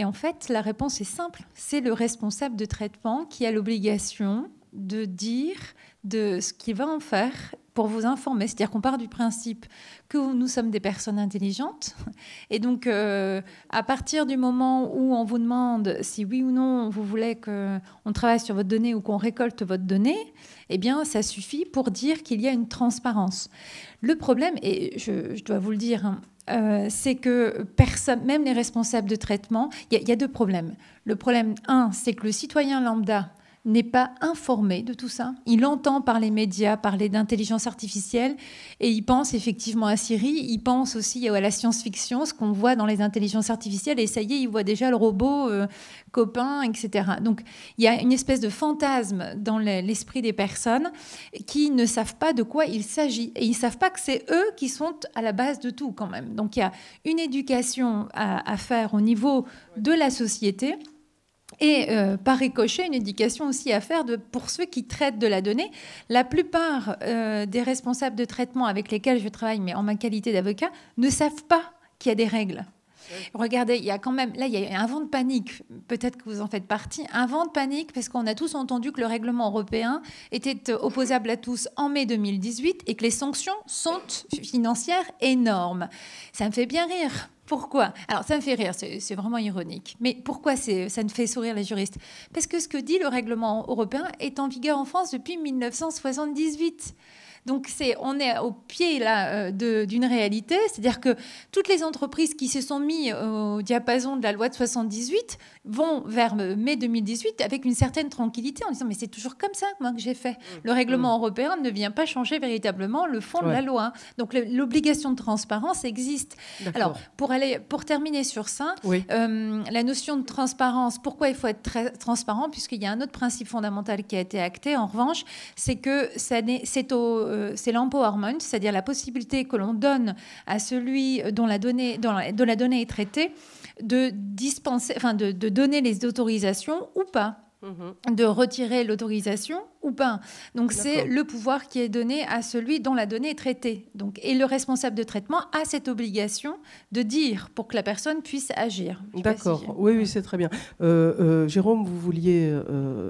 en fait, la réponse est simple. C'est le responsable de traitement qui a l'obligation de dire de ce qu'il va en faire pour vous informer. C'est-à-dire qu'on part du principe que nous sommes des personnes intelligentes. Et donc, à partir du moment où on vous demande si oui ou non vous voulez qu'on travaille sur votre donnée ou qu'on récolte votre donnée, eh bien, ça suffit pour dire qu'il y a une transparence. Le problème, et je dois vous le dire, c'est que personne, même les responsables de traitement, il y a deux problèmes. Le problème, c'est que le citoyen lambda n'est pas informé de tout ça. Il entend par les médias parler d'intelligence artificielle et il pense effectivement à Siri, il pense aussi à la science-fiction, ce qu'on voit dans les intelligences artificielles, et ça y est, il voit déjà le robot copain, etc. Donc il y a une espèce de fantasme dans l'esprit des personnes qui ne savent pas de quoi il s'agit. Et ils ne savent pas que c'est eux qui sont à la base de tout quand même. Donc il y a une éducation à faire au niveau de la société. Et par ricochet, une éducation aussi à faire pour ceux qui traitent de la donnée. La plupart des responsables de traitement avec lesquels je travaille, mais en ma qualité d'avocat, ne savent pas qu'il y a des règles. Regardez, il y a quand même, là, il y a un vent de panique. Peut-être que vous en faites partie. Un vent de panique parce qu'on a tous entendu que le règlement européen était opposable à tous en mai 2018 et que les sanctions sont financières énormes. Ça me fait bien rire. Pourquoi? Alors, ça me fait rire, c'est vraiment ironique. Mais pourquoi ça me fait sourire les juristes? Parce que ce que dit le règlement européen est en vigueur en France depuis 1978. Donc, on est au pied là, d'une réalité, c'est-à-dire que toutes les entreprises qui se sont mises au diapason de la loi de 78 vont vers mai 2018 avec une certaine tranquillité en disant mais c'est toujours comme ça moi, que j'ai fait. Le règlement européen ne vient pas changer véritablement le fond de la loi. Donc, l'obligation de transparence existe. Alors, pour terminer sur ça, la notion de transparence, pourquoi il faut être très transparent? Puisqu'il y a un autre principe fondamental qui a été acté, en revanche, c'est que c'est l'empowerment, c'est-à-dire la possibilité que l'on donne à celui dont la donnée est traitée de donner les autorisations ou pas, de retirer l'autorisation ou pas. Donc c'est le pouvoir qui est donné à celui dont la donnée est traitée. Donc, et le responsable de traitement a cette obligation de dire pour que la personne puisse agir. D'accord, oui, c'est très bien. Jérôme, vous vouliez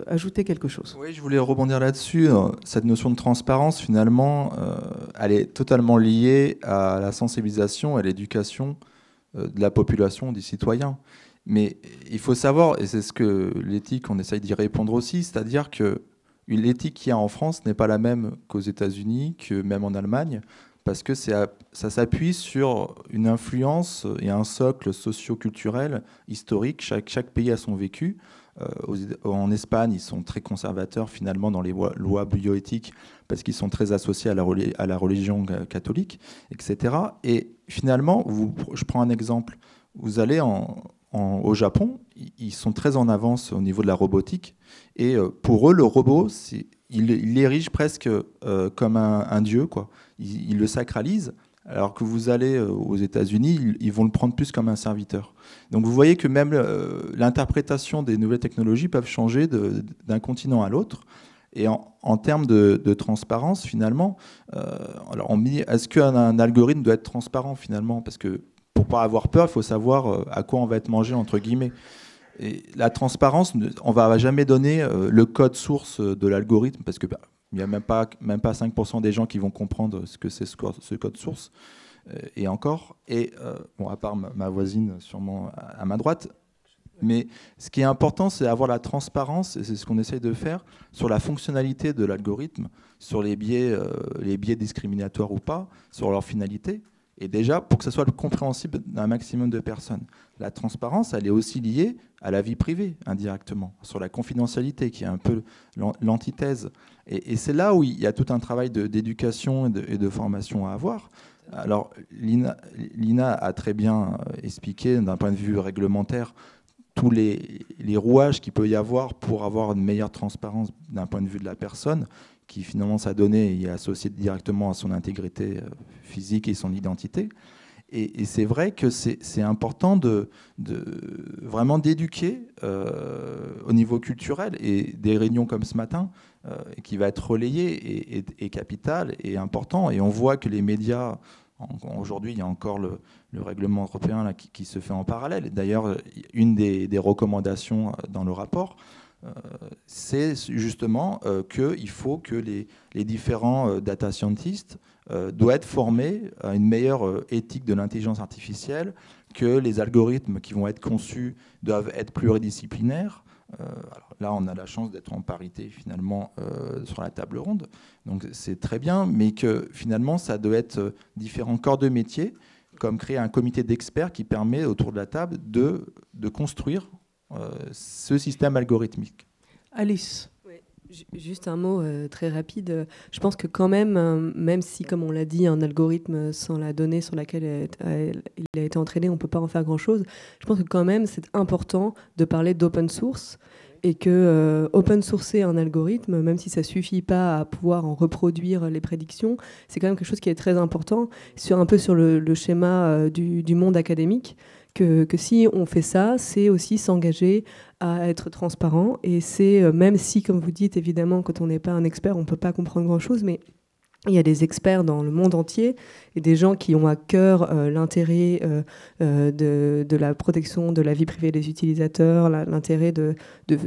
ajouter quelque chose? Oui, je voulais rebondir là-dessus. Cette notion de transparence, finalement, elle est totalement liée à la sensibilisation et à l'éducation de la population, des citoyens. Mais il faut savoir, et c'est ce que l'éthique, on essaye d'y répondre aussi, c'est-à-dire que l'éthique qu'il y a en France n'est pas la même qu'aux États-Unis, que même en Allemagne, parce que ça s'appuie sur une influence et un socle socio-culturel historique. Chaque pays a son vécu. En Espagne, ils sont très conservateurs finalement dans les lois bioéthiques parce qu'ils sont très associés à la religion catholique, etc. Et finalement, je prends un exemple. Vous allez au Japon, ils sont très en avance au niveau de la robotique. Et pour eux, le robot, ils l'érigent presque comme un dieu, quoi. Ils le sacralisent. Alors que vous allez aux États-Unis, ils vont le prendre plus comme un serviteur. Donc vous voyez que même l'interprétation des nouvelles technologies peuvent changer d'un continent à l'autre. Et en termes de transparence, finalement, alors on me dit, est-ce qu'un algorithme doit être transparent finalement? Parce que pour ne pas avoir peur, il faut savoir à quoi on va être mangé, entre guillemets. Et la transparence, on ne va jamais donner le code source de l'algorithme, parce qu'il n'y a même pas 5% des gens qui vont comprendre ce que c'est ce code source. Et encore, bon, à part ma voisine sûrement à ma droite, mais ce qui est important, c'est d'avoir la transparence, et c'est ce qu'on essaye de faire, sur la fonctionnalité de l'algorithme, sur les biais discriminatoires ou pas, sur leur finalité. Et déjà, pour que ça soit compréhensible d'un maximum de personnes. La transparence, elle est aussi liée à la vie privée, indirectement, sur la confidentialité, qui est un peu l'antithèse. Et c'est là où il y a tout un travail d'éducation et de formation à avoir. Alors, Lina a très bien expliqué, d'un point de vue réglementaire, tous les rouages qu'il peut y avoir pour avoir une meilleure transparence d'un point de vue de la personne, qui finalement sa donnée est associée directement à son intégrité physique et son identité. Et c'est vrai que c'est important vraiment d'éduquer au niveau culturel, et des réunions comme ce matin, qui va être relayée, est capitale et important. Et on voit que les médias, aujourd'hui il y a encore le règlement européen là, qui se fait en parallèle. D'ailleurs, une des recommandations dans le rapport, c'est justement qu'il faut que les différents data scientists doivent être formés à une meilleure éthique de l'intelligence artificielle, que les algorithmes qui vont être conçus doivent être pluridisciplinaires. Alors là, on a la chance d'être en parité finalement sur la table ronde, donc c'est très bien, mais que finalement, ça doit être différents corps de métier, comme créer un comité d'experts qui permet autour de la table de construire ce système algorithmique. Alice. Juste un mot très rapide. Je pense que quand même si, comme on l'a dit, un algorithme sans la donnée sur laquelle il a été entraîné, on ne peut pas en faire grand-chose. Je pense que quand même, c'est important de parler d'open source, et que open sourcer un algorithme, même si ça ne suffit pas à pouvoir en reproduire les prédictions, c'est quand même quelque chose qui est très important, un peu sur le schéma du monde académique. Que si on fait ça, c'est aussi s'engager à être transparent. Et c'est, même si, comme vous dites, évidemment, quand on n'est pas un expert, on ne peut pas comprendre grand-chose, mais Il y a des experts dans le monde entier et des gens qui ont à cœur l'intérêt de la protection de la vie privée des utilisateurs, l'intérêt de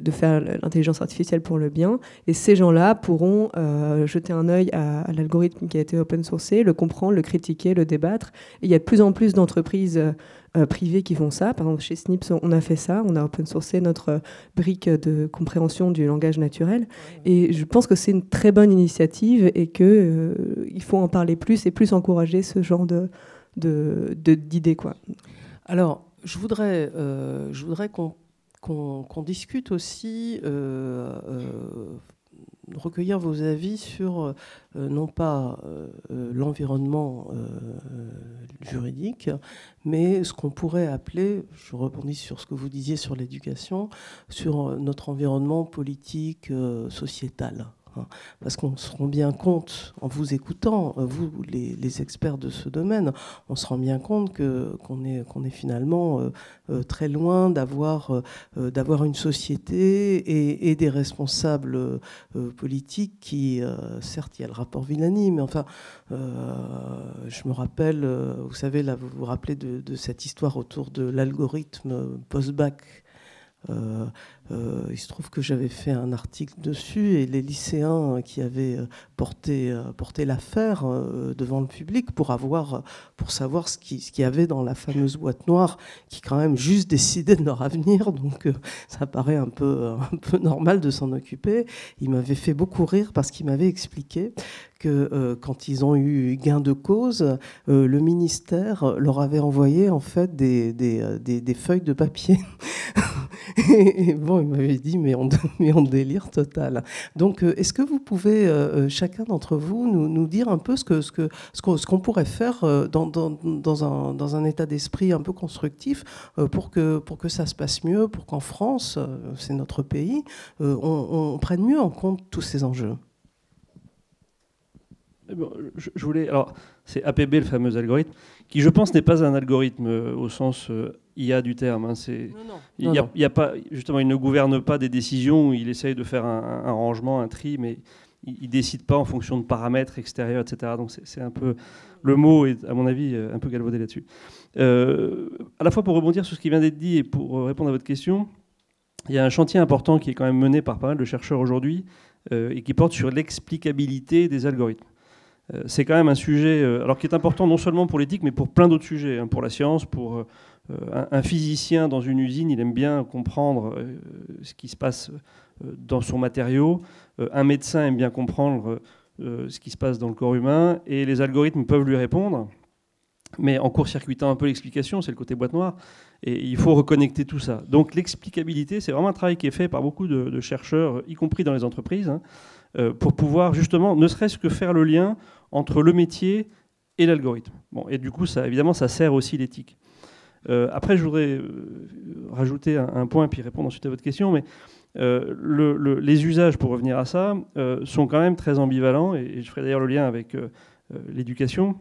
faire l'intelligence artificielle pour le bien. Et ces gens-là pourront jeter un œil à l'algorithme qui a été open sourcé, le comprendre, le critiquer, le débattre. Et il y a de plus en plus d'entreprises privées qui font ça. Par exemple, chez Snips, on a fait ça. On a open sourcé notre brique de compréhension du langage naturel. Et je pense que c'est une très bonne initiative et qu'il faut en parler plus et plus encourager ce genre d'idées, quoi. Alors, je voudrais qu'on discute aussi, recueillir vos avis sur non pas l'environnement juridique, mais ce qu'on pourrait appeler, je rebondis sur ce que vous disiez sur l'éducation, sur notre environnement politique, sociétal. Parce qu'on se rend bien compte, en vous écoutant, vous, les experts de ce domaine, on se rend bien compte qu'on est finalement très loin d'avoir une société et des responsables politiques qui, certes, il y a le rapport Villani, mais enfin, je me rappelle, vous savez, là, vous vous rappelez de cette histoire autour de l'algorithme post-bac. Il se trouve que j'avais fait un article dessus et les lycéens qui avaient porté l'affaire devant le public pour savoir ce qu'il y avait dans la fameuse boîte noire qui quand même juste décidait de leur avenir, donc ça paraît un peu normal de s'en occuper. Il m'avait fait beaucoup rire parce qu'il m'avait expliqué que quand ils ont eu gain de cause, le ministère leur avait envoyé en fait des feuilles de papier. Et bon, il m'avait dit, mais on délire total. Donc, est-ce que vous pouvez, chacun d'entre vous, nous dire un peu ce qu'on pourrait faire dans un état d'esprit un peu constructif pour que ça se passe mieux, pour qu'en France, c'est notre pays, on prenne mieux en compte tous ces enjeux? Je voulais... Alors, c'est APB, le fameux algorithme, qui, je pense, n'est pas un algorithme au sens IA du terme. Hein. Il y a pas, justement, il ne gouverne pas des décisions où il essaye de faire un rangement, un tri, mais il ne décide pas en fonction de paramètres extérieurs, etc. Donc, c'est un peu... Le mot est, à mon avis, un peu galvaudé là-dessus. À la fois, pour rebondir sur ce qui vient d'être dit et pour répondre à votre question, il y a un chantier important qui est quand même mené par pas mal de chercheurs aujourd'hui et qui porte sur l'explicabilité des algorithmes. C'est quand même un sujet alors qui est important non seulement pour l'éthique, mais pour plein d'autres sujets, hein, pour la science, pour un physicien dans une usine, il aime bien comprendre ce qui se passe dans son matériau. Un médecin aime bien comprendre ce qui se passe dans le corps humain, et les algorithmes peuvent lui répondre, mais en court-circuitant un peu l'explication, c'est le côté boîte noire, et il faut reconnecter tout ça. Donc l'explicabilité, c'est vraiment un travail qui est fait par beaucoup de chercheurs, y compris dans les entreprises, hein, pour pouvoir justement, ne serait-ce que faire le lien entre le métier et l'algorithme. Bon, et du coup, évidemment, ça sert aussi l'éthique. Après, je voudrais rajouter un point, puis répondre ensuite à votre question, mais les usages, pour revenir à ça, sont quand même très ambivalents, et je ferai d'ailleurs le lien avec l'éducation.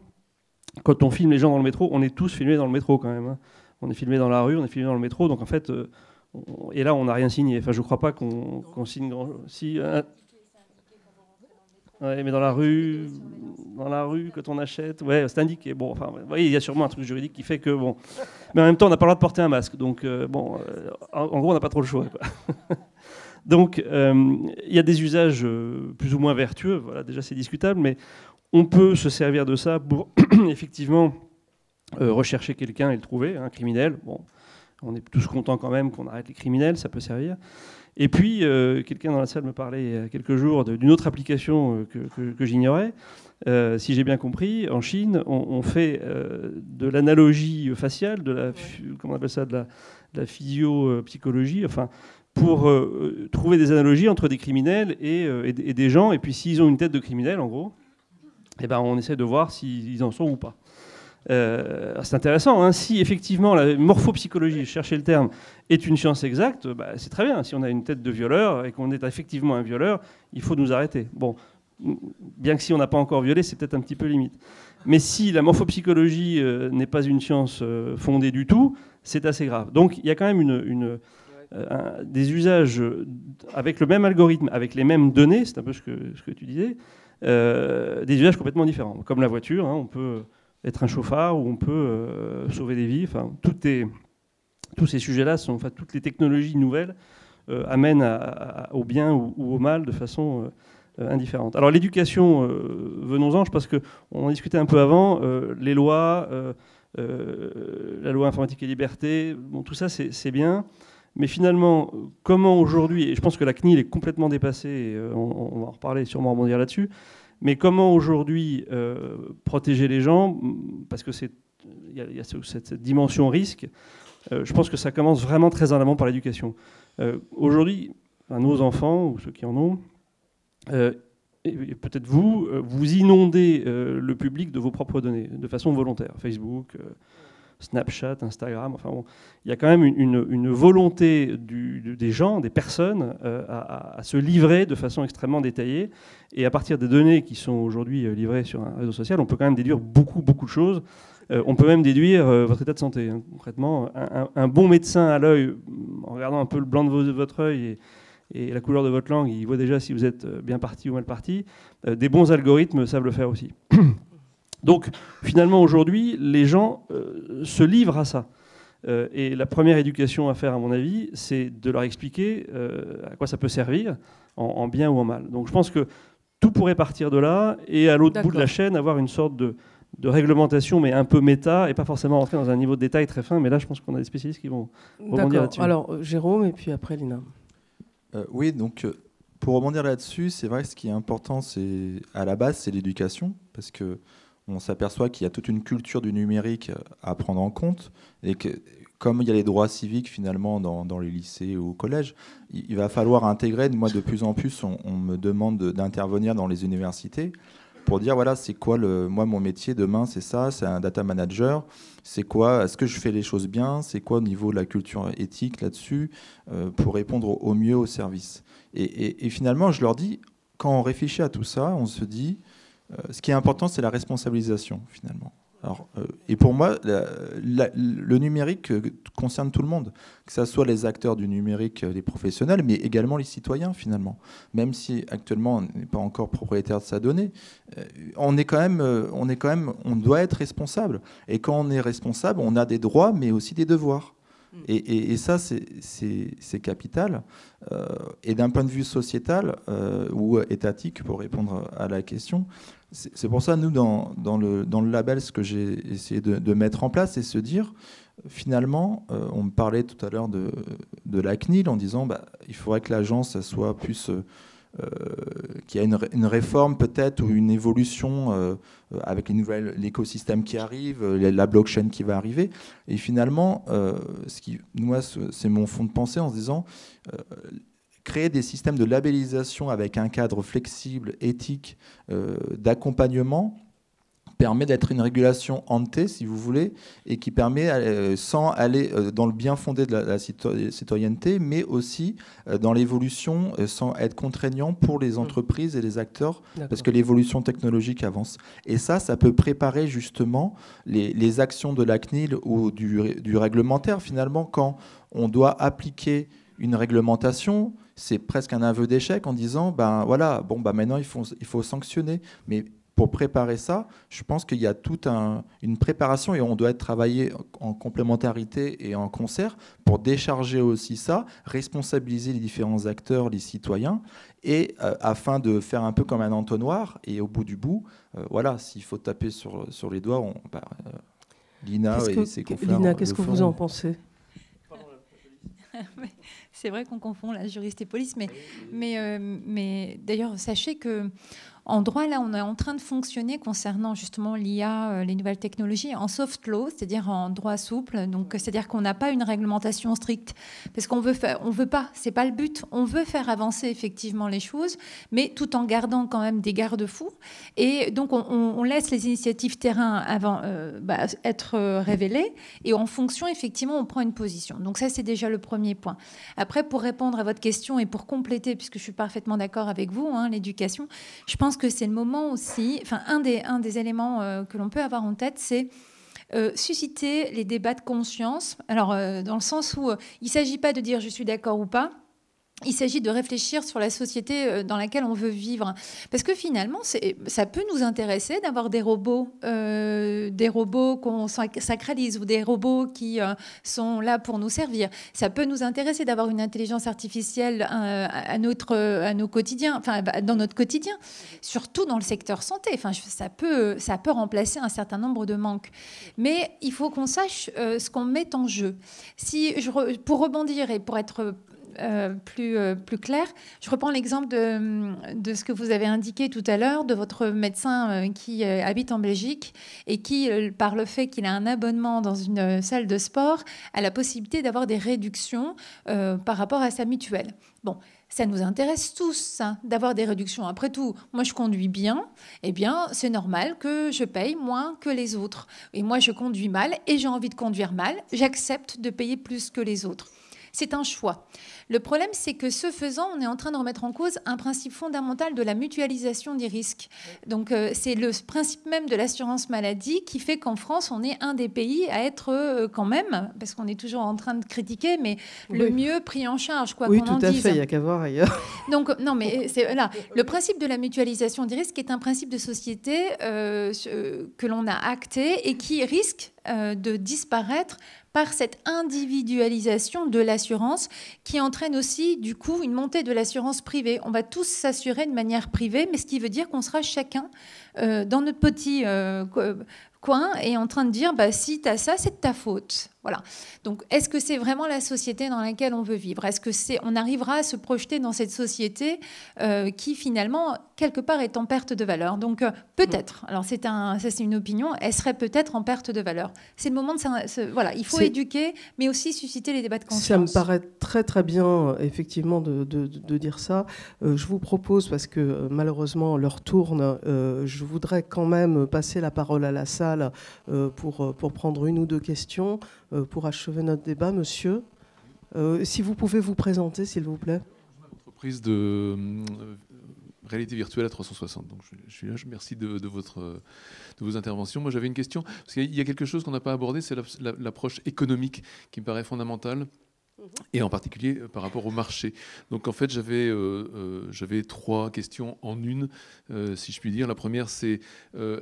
Quand on filme les gens dans le métro, on est tous filmés dans le métro quand même. Hein. On est filmé dans la rue, on est filmé dans le métro, donc en fait, et là, on n'a rien signé. Enfin, je ne crois pas qu'on signe grand... Si, ouais, mais dans la rue, quand on achète, ouais, c'est indiqué. Bon, enfin, vous voyez, il y a sûrement un truc juridique qui fait que bon. Mais en même temps, on n'a pas le droit de porter un masque, donc en gros, on n'a pas trop le choix, quoi. Donc, il y a des usages plus ou moins vertueux. Voilà, déjà, c'est discutable, mais on peut se servir de ça pour effectivement rechercher quelqu'un et le trouver, un criminel. Bon, on est tous contents quand même qu'on arrête les criminels, ça peut servir. Et puis, quelqu'un dans la salle me parlait il y a quelques jours d'une autre application que j'ignorais. Si j'ai bien compris, en Chine, on fait de l'analogie faciale, comment on appelle ça, de la physiopsychologie, enfin, pour trouver des analogies entre des criminels et des gens. Et puis, s'ils ont une tête de criminel, en gros, eh ben, on essaie de voir s'ils en sont ou pas. C'est intéressant, hein. Si effectivement la morphopsychologie, chercher le terme, est une science exacte, bah, c'est très bien. Si on a une tête de violeur et qu'on est effectivement un violeur, il faut nous arrêter. Bon, bien que si on n'a pas encore violé, c'est peut-être un petit peu limite. Mais si la morphopsychologie n'est pas une science fondée du tout, c'est assez grave. Donc il y a quand même des usages avec le même algorithme, avec les mêmes données, c'est un peu ce que tu disais, des usages complètement différents. Comme la voiture, hein, on peut être un chauffard ou on peut sauver des vies. Enfin, tous ces sujets-là, toutes les technologies nouvelles amènent au bien ou au mal de façon indifférente. Alors l'éducation, venons-en, parce qu'on en discutait un peu avant, les lois, la loi informatique et liberté, bon, tout ça c'est bien, mais finalement, comment aujourd'hui, et je pense que la CNIL est complètement dépassée, on va en reparler, sûrement rebondir là-dessus, mais comment aujourd'hui protéger les gens, parce que il y a cette dimension risque, je pense que ça commence vraiment très en amont par l'éducation. Aujourd'hui, nos enfants, ou ceux qui en ont, et peut-être vous inondez le public de vos propres données, de façon volontaire. Facebook, Snapchat, Instagram, enfin bon, il y a quand même une volonté des gens, des personnes, à se livrer de façon extrêmement détaillée. Et à partir des données qui sont aujourd'hui livrées sur un réseau social, on peut quand même déduire beaucoup de choses. On peut même déduire votre état de santé. Hein. Concrètement, un bon médecin à l'œil, en regardant un peu le blanc de votre œil et la couleur de votre langue, il voit déjà si vous êtes bien parti ou mal parti. Des bons algorithmes savent le faire aussi. Donc, finalement, aujourd'hui, les gens se livrent à ça. Et la première éducation à faire, à mon avis, c'est de leur expliquer à quoi ça peut servir, en bien ou en mal. Donc, je pense que tout pourrait partir de là, et à l'autre bout de la chaîne, avoir une sorte de réglementation, mais un peu méta, et pas forcément rentrer dans un niveau de détail très fin. Mais là, je pense qu'on a des spécialistes qui vont rebondir là-dessus. Alors, Jérôme, et puis après, Lina. Oui, donc pour rebondir là-dessus, c'est vrai que ce qui est important, à la base, c'est l'éducation, parce que on s'aperçoit qu'il y a toute une culture du numérique à prendre en compte, et que comme il y a les droits civiques finalement dans les lycées ou au collège, il va falloir intégrer. Moi, de plus en plus, on me demande d'intervenir dans les universités pour dire, voilà, c'est quoi moi, mon métier demain, c'est ça, c'est un data manager, c'est quoi, est-ce que je fais les choses bien, c'est quoi au niveau de la culture éthique là-dessus, pour répondre au mieux au service. Et finalement, je leur dis, quand on réfléchit à tout ça, on se dit, ce qui est important, c'est la responsabilisation, finalement. Alors, et pour moi, le numérique concerne tout le monde, que ce soit les acteurs du numérique, les professionnels, mais également les citoyens, finalement. Même si actuellement, on n'est pas encore propriétaire de sa donnée, on doit être responsable. Et quand on est responsable, on a des droits, mais aussi des devoirs. Et ça, c'est capital. Et d'un point de vue sociétal ou étatique, pour répondre à la question, c'est pour ça, nous, dans le label, ce que j'ai essayé de mettre en place, c'est se dire, finalement, on me parlait tout à l'heure de la CNIL en disant, il faudrait que l'agence soit plus... qu'il y a une réforme peut-être ou une évolution avec l'écosystème qui arrive, la blockchain qui va arriver. Et finalement, moi, c'est mon fond de pensée en se disant... créer des systèmes de labellisation avec un cadre flexible, éthique, d'accompagnement, permet d'être une régulation ante, si vous voulez, et qui permet, sans aller dans le bien fondé de la citoyenneté, mais aussi dans l'évolution, sans être contraignant pour les entreprises et les acteurs, parce que l'évolution technologique avance. Et ça peut préparer justement les actions de la CNIL ou du réglementaire, finalement, quand on doit appliquer une réglementation, c'est presque un aveu d'échec en disant, maintenant il faut sanctionner. Mais pour préparer ça, je pense qu'il y a toute une préparation et on doit travailler en complémentarité et en concert pour décharger aussi ça, responsabiliser les différents acteurs, les citoyens, et afin de faire un peu comme un entonnoir. Et au bout du bout, s'il faut taper sur les doigts, Lina et ses confrères. Lina, qu'est-ce que vous en pensez ? C'est vrai qu'on confond la juriste et police, mais d'ailleurs, sachez que en droit, là, on est en train de fonctionner concernant justement l'IA, les nouvelles technologies, en soft law, c'est-à-dire en droit souple. Donc, c'est-à-dire qu'on n'a pas une réglementation stricte, parce qu'on veut pas, c'est pas le but. On veut faire avancer effectivement les choses, mais tout en gardant quand même des garde-fous. Et donc, on laisse les initiatives terrain avant être révélées, et en fonction, effectivement, on prend une position. Donc ça, c'est déjà le premier point. Après, pour répondre à votre question et pour compléter, puisque je suis parfaitement d'accord avec vous, l'éducation, je pense que c'est le moment aussi, un des éléments que l'on peut avoir en tête, c'est susciter les débats de conscience. Alors, dans le sens où il ne s'agit pas de dire je suis d'accord ou pas, il s'agit de réfléchir sur la société dans laquelle on veut vivre. Parce que finalement, ça peut nous intéresser d'avoir des robots qu'on sacralise ou des robots qui sont là pour nous servir. Ça peut nous intéresser d'avoir une intelligence artificielle à nos quotidiens, enfin, dans notre quotidien, surtout dans le secteur santé. Enfin, ça peut remplacer un certain nombre de manques. Mais il faut qu'on sache ce qu'on met en jeu. Pour rebondir et pour être plus clair. Je reprends l'exemple de ce que vous avez indiqué tout à l'heure, de votre médecin qui habite en Belgique et qui, par le fait qu'il a un abonnement dans une salle de sport, a la possibilité d'avoir des réductions par rapport à sa mutuelle. Bon, ça nous intéresse tous, hein, d'avoir des réductions. Après tout, moi, je conduis bien. Eh bien, c'est normal que je paye moins que les autres. Et moi, je conduis mal et j'ai envie de conduire mal. J'accepte de payer plus que les autres. C'est un choix. Le problème, c'est que ce faisant, on est en train de remettre en cause un principe fondamental de la mutualisation des risques. Donc, c'est le principe même de l'assurance maladie qui fait qu'en France, on est un des pays à être quand même, parce qu'on est toujours en train de critiquer, mais le mieux pris en charge, quoi qu'on en dise. Oui, tout à fait, il n'y a qu'à voir ailleurs. Donc, non, mais c'est là. Le principe de la mutualisation des risques est un principe de société que l'on a acté et qui risque de disparaître par cette individualisation de l'assurance qui entraîne aussi, du coup, une montée de l'assurance privée. On va tous s'assurer de manière privée, mais ce qui veut dire qu'on sera chacun dans notre petit coin et en train de dire si tu as ça, c'est de ta faute. Voilà. Donc, est-ce que c'est vraiment la société dans laquelle on veut vivre? Est-ce que on arrivera à se projeter dans cette société qui, finalement, quelque part, est en perte de valeur? Donc, peut-être. Alors, ça, c'est une opinion. Elle serait peut-être en perte de valeur. C'est le moment de... Voilà. Il faut éduquer, mais aussi susciter les débats de conscience. Ça me paraît très, très bien, effectivement, de dire ça. Je vous propose, parce que malheureusement, l'heure tourne, je voudrais quand même passer la parole à la salle pour prendre une ou deux questions. Pour achever notre débat, monsieur. Si vous pouvez vous présenter, s'il vous plaît. Entreprise de réalité virtuelle à 360. Donc je suis là, je remercie de vos interventions. Moi, j'avais une question, parce qu'il y a quelque chose qu'on n'a pas abordé, c'est l'approche économique qui me paraît fondamentale. Et en particulier par rapport au marché. Donc en fait, j'avais trois questions en une, si je puis dire. La première, c'est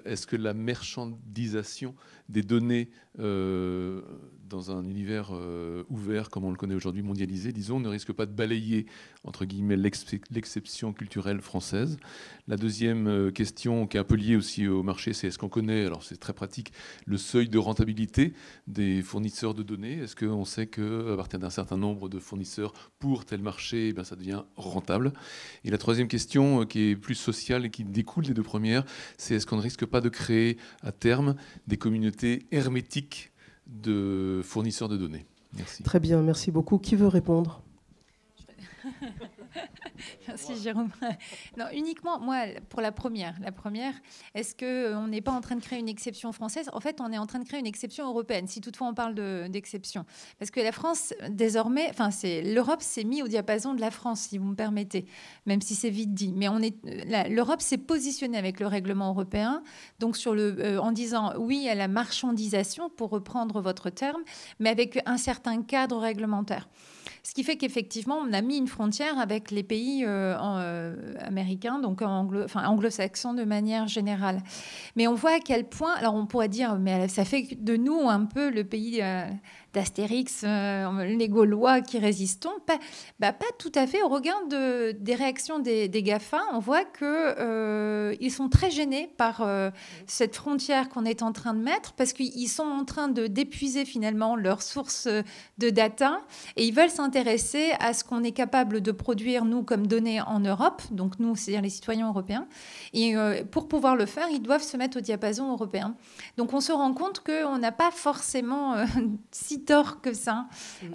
est-ce que la marchandisation des données dans un univers ouvert, comme on le connaît aujourd'hui, mondialisé, disons, ne risque pas de balayer, entre guillemets, l'exception culturelle française? La deuxième question, qui est un peu liée aussi au marché, c'est est-ce qu'on connaît, alors c'est très pratique, le seuil de rentabilité des fournisseurs de données? Est-ce qu'on sait qu'à partir d'un certain nombre de fournisseurs pour tel marché, ça devient rentable? Et la troisième question, qui est plus sociale et qui découle des deux premières, c'est est-ce qu'on ne risque pas de créer à terme des communautés hermétiques de fournisseurs de données? Merci. Très bien, merci beaucoup. Qui veut répondre? Merci Jérôme. Non, uniquement, moi, pour la première, est-ce qu'on n'est pas en train de créer une exception française? En fait, on est en train de créer une exception européenne, si toutefois on parle d'exception. Parce que la France, désormais, l'Europe s'est mise au diapason de la France, si vous me permettez, même si c'est vite dit. Mais l'Europe s'est positionnée avec le règlement européen, donc en disant oui à la marchandisation, pour reprendre votre terme, mais avec un certain cadre réglementaire. Ce qui fait qu'effectivement, on a mis une frontière avec les pays américains, donc anglo-saxons de manière générale. Mais on voit à quel point, alors on pourrait dire, mais ça fait de nous un peu le pays d'Astérix, les Gaulois qui résistons. Pas tout à fait. Au regard des réactions des GAFA, on voit qu'ils sont très gênés par cette frontière qu'on est en train de mettre, parce qu'ils sont en train d'épuiser finalement leurs sources de data, et ils veulent s'intéresser à ce qu'on est capable de produire, nous, comme données en Europe, donc nous, c'est-à-dire les citoyens européens. Et pour pouvoir le faire, ils doivent se mettre au diapason européen. Donc on se rend compte qu'on n'a pas forcément si tort que ça.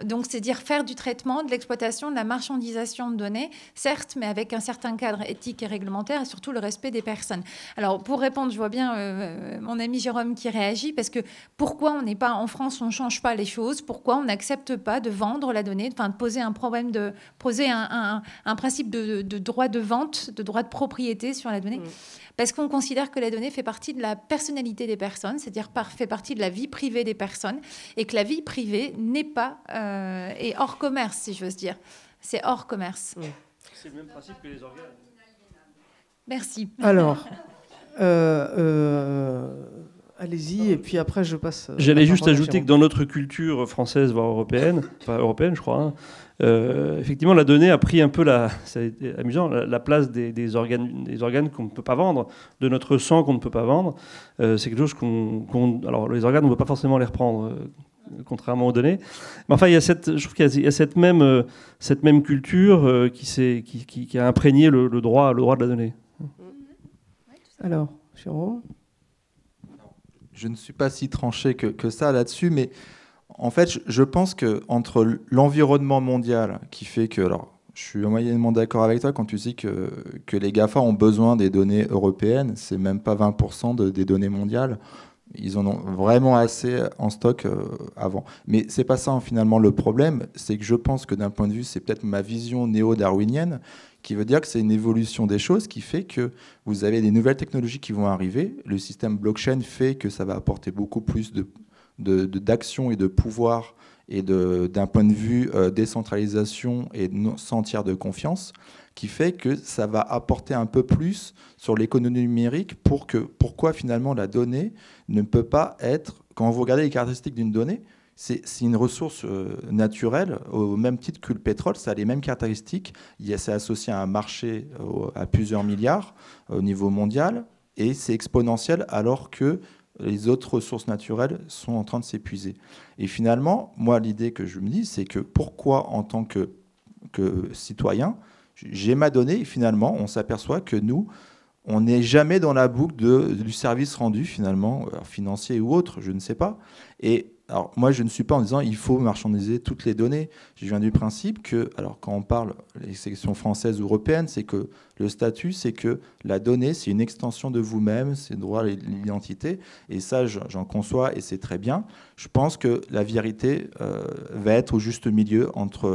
Donc c'est dire faire du traitement, de l'exploitation, de la marchandisation de données, certes, mais avec un certain cadre éthique et réglementaire, et surtout le respect des personnes. Alors pour répondre, je vois bien mon ami Jérôme qui réagit, parce que pourquoi on n'est pas en France, on ne change pas les choses, pourquoi on n'accepte pas de vendre la donnée, de poser un problème, poser un principe de droit de vente, de droit de propriété sur la donnée, parce qu'on considère que la donnée fait partie de la personnalité des personnes, c'est-à-dire fait partie de la vie privée des personnes, et que la vie privée n'est pas est hors commerce, si j'ose dire. C'est hors commerce. C'est le même principe que les organes. Merci. Alors, allez-y, et puis après je passe. J'allais juste ajouter que dans notre culture française, voire européenne, enfin européenne je crois, effectivement la donnée a pris un peu, ça a été amusant, la place des organes qu'on ne peut pas vendre, de notre sang qu'on ne peut pas vendre. C'est quelque chose alors les organes on ne veut pas forcément les reprendre. Contrairement aux données. Mais enfin, je trouve qu'il y a cette même culture qui a imprégné le droit de la donnée. Alors, Jérôme ? Je ne suis pas si tranché que ça là-dessus, mais en fait, je pense qu'entre l'environnement mondial qui fait que... Alors, je suis moyennement d'accord avec toi quand tu dis que les GAFA ont besoin des données européennes, c'est même pas 20% des données mondiales. Ils en ont vraiment assez en stock avant. Mais c'est pas ça finalement le problème, c'est que je pense que d'un point de vue, c'est peut-être ma vision néo-darwinienne, qui veut dire que c'est une évolution des choses qui fait que vous avez des nouvelles technologies qui vont arriver. Le système blockchain fait que ça va apporter beaucoup plus d'action et de pouvoir et d'un point de vue décentralisation et sans tiers de confiance, qui fait que ça va apporter un peu plus sur l'économie numérique pourquoi finalement la donnée ne peut pas être, quand vous regardez les caractéristiques d'une donnée, c'est une ressource naturelle, au même titre que le pétrole, ça a les mêmes caractéristiques, c'est associé à un marché à plusieurs milliards au niveau mondial, et c'est exponentiel alors que les autres ressources naturelles sont en train de s'épuiser. Et finalement, moi l'idée que je me dis, c'est que pourquoi en tant que citoyen, j'ai ma donnée et finalement, on s'aperçoit que nous, on n'est jamais dans la boucle du service rendu, finalement, financier ou autre, je ne sais pas. Et alors, moi, je ne suis pas en disant il faut marchandiser toutes les données. Je viens du principe que, alors quand on parle des sections françaises ou européennes, c'est que le statut, c'est que la donnée, c'est une extension de vous-même, c'est le droit à l'identité. Et ça, j'en conçois et c'est très bien. Je pense que la vérité va être au juste milieu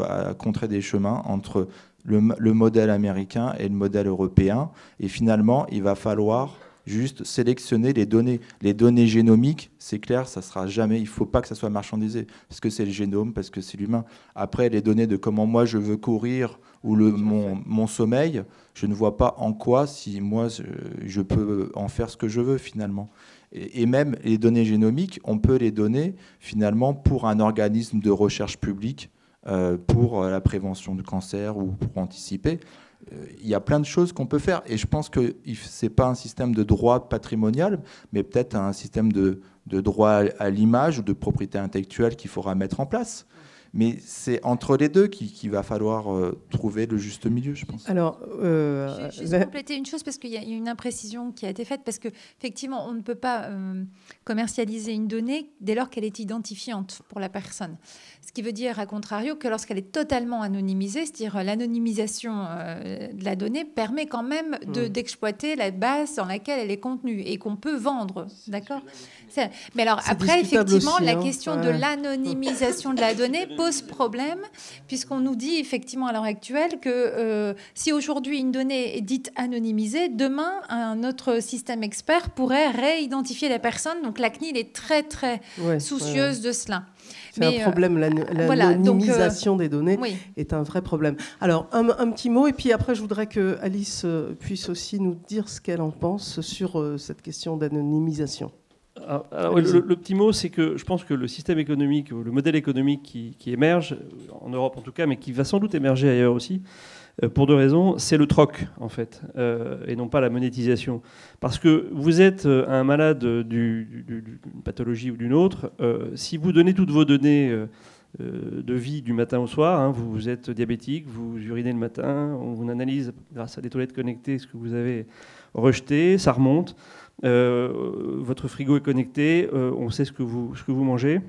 à contrer des chemins entre le modèle américain et le modèle européen. Et finalement, il va falloir juste sélectionner les données. Les données génomiques, c'est clair, ça sera jamais, il ne faut pas que ça soit marchandisé, parce que c'est le génome, parce que c'est l'humain. Après, les données de comment moi je veux courir ou mon sommeil, je ne vois pas en quoi, si moi je peux en faire ce que je veux finalement. Et même les données génomiques, on peut les donner finalement pour un organisme de recherche publique, pour la prévention du cancer ou pour anticiper. Il y a plein de choses qu'on peut faire. Et je pense que ce n'est pas un système de droit patrimonial, mais peut-être un système de droit à l'image ou de propriété intellectuelle qu'il faudra mettre en place. Mais c'est entre les deux qu'il va falloir trouver le juste milieu, je pense. Alors, je vais juste compléter une chose, parce qu'il y a une imprécision qui a été faite, parce qu'effectivement, on ne peut pas commercialiser une donnée dès lors qu'elle est identifiante pour la personne. Ce qui veut dire, à contrario, que lorsqu'elle est totalement anonymisée, c'est-à-dire l'anonymisation de la donnée permet quand même d'exploiter la base dans laquelle elle est contenue et qu'on peut vendre, d'accord ? Mais alors après, effectivement, aussi, la question de l'anonymisation de la donnée pose problème, puisqu'on nous dit effectivement à l'heure actuelle que si aujourd'hui une donnée est dite anonymisée, demain, un autre système expert pourrait réidentifier la personne. Donc la CNIL est très, très soucieuse de cela. C'est un problème, l'anonymisation des données est un vrai problème. Alors, un petit mot, et puis après, je voudrais que Alice puisse aussi nous dire ce qu'elle en pense sur cette question d'anonymisation. Alors, le petit mot, c'est que je pense que le système économique, le modèle économique qui émerge, en Europe en tout cas, mais qui va sans doute émerger ailleurs aussi, pour deux raisons, c'est le troc, en fait, et non pas la monétisation. Parce que vous êtes un malade d'une pathologie ou d'une autre, si vous donnez toutes vos données de vie du matin au soir, hein, vous êtes diabétique, vous urinez le matin, on vous analyse grâce à des toilettes connectées ce que vous avez rejeté, ça remonte. Votre frigo est connecté, on sait ce que vous mangez.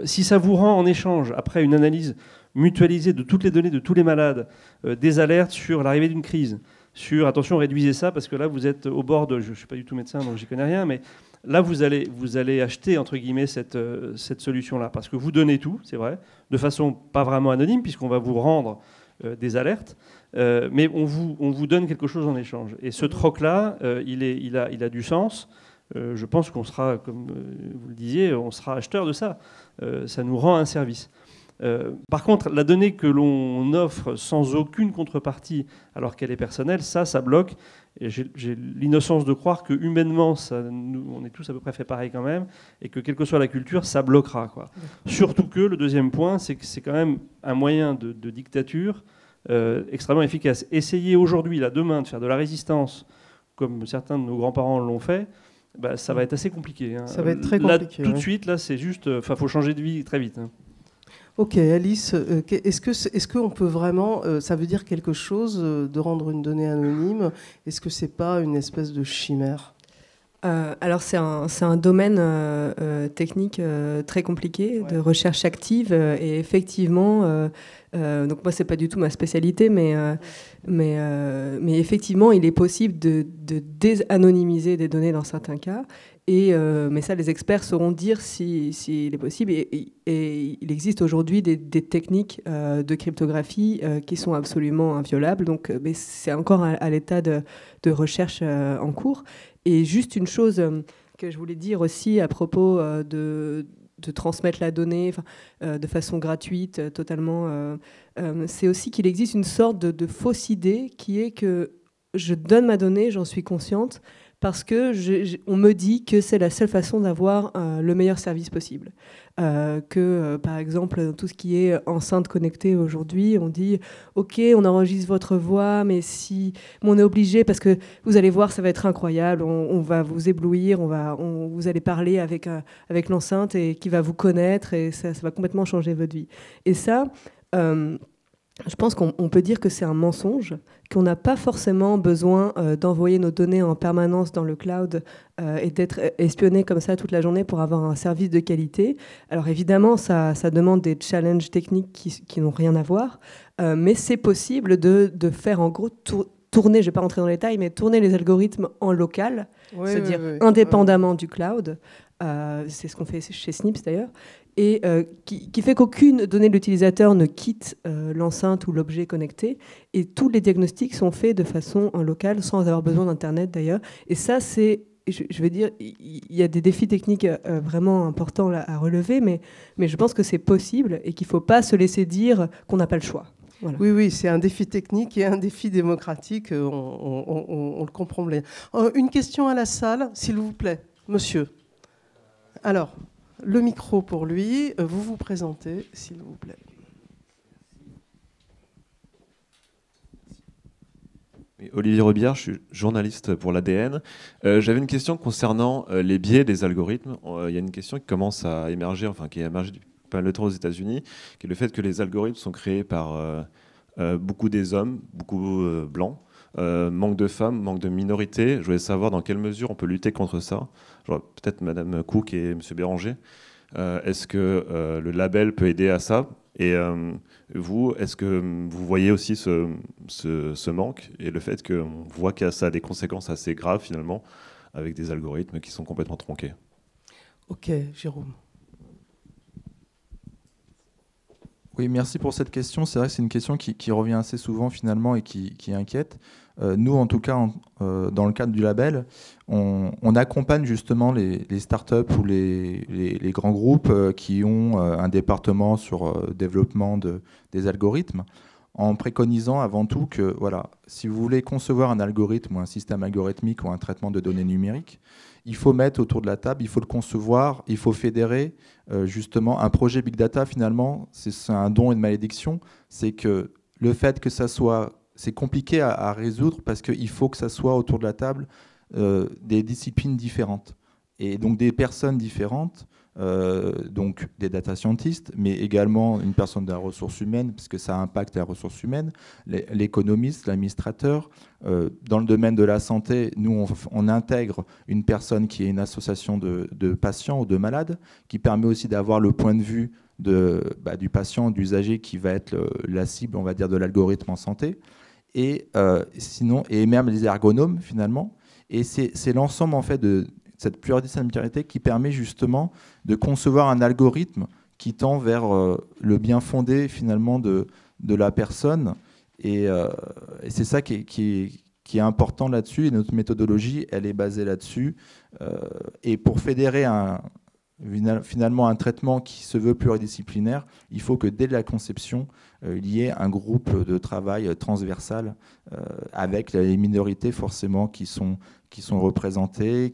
Si ça vous rend en échange, après une analyse mutualisée de toutes les données de tous les malades, des alertes sur l'arrivée d'une crise, sur attention, réduisez ça parce que là vous êtes au bord de, je ne suis pas du tout médecin donc j'y connais rien, mais là vous allez acheter entre guillemets cette solution-là parce que vous donnez tout, c'est vrai, de façon pas vraiment anonyme puisqu'on va vous rendre des alertes. Mais on vous donne quelque chose en échange. Et ce troc-là, il a du sens. Je pense qu'on sera, comme vous le disiez, on sera acheteur de ça. Ça nous rend un service. Par contre, la donnée que l'on offre sans aucune contrepartie, alors qu'elle est personnelle, ça bloque. Et j'ai l'innocence de croire que humainement, on est tous à peu près fait pareil quand même, et que quelle que soit la culture, ça bloquera, quoi. Surtout que le deuxième point, c'est que c'est quand même un moyen de dictature extrêmement efficace. Essayer aujourd'hui, là, demain, de faire de la résistance, comme certains de nos grands-parents l'ont fait, bah, ça va être assez compliqué. Hein. Ça va être très là, compliqué. tout de suite, là, c'est juste, faut changer de vie très vite. Hein. Ok, Alice, est-ce qu'on peut vraiment, ça veut dire quelque chose de rendre une donnée anonyme? Est-ce que c'est pas une espèce de chimère? Alors c'est un domaine technique très compliqué, de recherche active, et effectivement, donc moi c'est pas du tout ma spécialité, mais effectivement il est possible de désanonymiser des données dans certains cas. Mais ça, les experts sauront dire s'il est possible. Et il existe aujourd'hui des techniques de cryptographie qui sont absolument inviolables. Donc, mais c'est encore à l'état de recherche en cours. Et juste une chose que je voulais dire aussi à propos de transmettre la donnée de façon gratuite, totalement, c'est aussi qu'il existe une sorte de fausse idée qui est que je donne ma donnée, j'en suis consciente, parce que on me dit que c'est la seule façon d'avoir le meilleur service possible. Par exemple, dans tout ce qui est enceinte connectée aujourd'hui, on dit « Ok, on enregistre votre voix, mais on est obligé parce que vous allez voir, ça va être incroyable, on va vous éblouir, vous allez parler avec l'enceinte et qui va vous connaître et ça va complètement changer votre vie. » Et ça... je pense qu'on peut dire que c'est un mensonge, qu'on n'a pas forcément besoin d'envoyer nos données en permanence dans le cloud et d'être espionné comme ça toute la journée pour avoir un service de qualité. Alors évidemment, ça demande des challenges techniques qui n'ont rien à voir, mais c'est possible de faire en gros tourner, je ne vais pas rentrer dans les détails, mais tourner les algorithmes en local, c'est-à-dire indépendamment du cloud. C'est ce qu'on fait chez Snips d'ailleurs. Et qui fait qu'aucune donnée de l'utilisateur ne quitte l'enceinte ou l'objet connecté. Et tous les diagnostics sont faits de façon locale, sans avoir besoin d'Internet d'ailleurs. Et ça, je veux dire, il y a des défis techniques vraiment importants là, à relever, mais je pense que c'est possible et qu'il ne faut pas se laisser dire qu'on n'a pas le choix. Voilà. Oui, c'est un défi technique et un défi démocratique, on le comprend bien. Une question à la salle, s'il vous plaît, monsieur. Alors... Le micro pour lui. Vous vous présentez, s'il vous plaît. Olivier Robillard, je suis journaliste pour l'ADN. J'avais une question concernant les biais des algorithmes. Il y a une question qui commence à émerger, enfin qui a émergé depuis pas mal de temps aux États-Unis, qui est le fait que les algorithmes sont créés par beaucoup des hommes, beaucoup blancs. Manque de femmes, manque de minorités. Je voulais savoir dans quelle mesure on peut lutter contre ça. Peut-être Madame Cook et Monsieur Béranger. Est-ce que le label peut aider à ça? Et vous, est-ce que vous voyez aussi ce manque et le fait qu'on voit que ça a des conséquences assez graves finalement avec des algorithmes qui sont complètement tronqués? Ok, Jérôme. Oui, merci pour cette question. C'est vrai que c'est une question qui revient assez souvent finalement et qui inquiète. Nous, en tout cas, dans le cadre du label, on accompagne justement les startups ou les grands groupes qui ont un département sur développement des algorithmes, en préconisant avant tout que voilà, si vous voulez concevoir un algorithme ou un système algorithmique ou un traitement de données numériques, il faut mettre autour de la table, il faut le concevoir, il faut fédérer justement un projet Big Data. Finalement, c'est un don et une malédiction. C'est que le fait que ça soit... C'est compliqué à résoudre parce qu'il faut que ça soit autour de la table des disciplines différentes. Et donc des personnes différentes, donc des data scientists, mais également une personne de la ressource humaine, parce que ça impacte la ressource humaine, l'économiste, l'administrateur. Dans le domaine de la santé, nous, on intègre une personne qui est une association de patients ou de malades, qui permet aussi d'avoir le point de vue du patient, d'usager qui va être la cible, on va dire, de l'algorithme en santé. Et même les ergonomes, finalement. Et c'est l'ensemble, en fait, de cette pluridisciplinarité qui permet justement de concevoir un algorithme qui tend vers le bien fondé finalement de la personne. Et c'est ça qui est important là-dessus. Et notre méthodologie, elle est basée là-dessus. Et pour fédérer finalement un traitement qui se veut pluridisciplinaire, il faut que dès la conception, il y ait un groupe de travail transversal avec les minorités forcément qui sont représentées.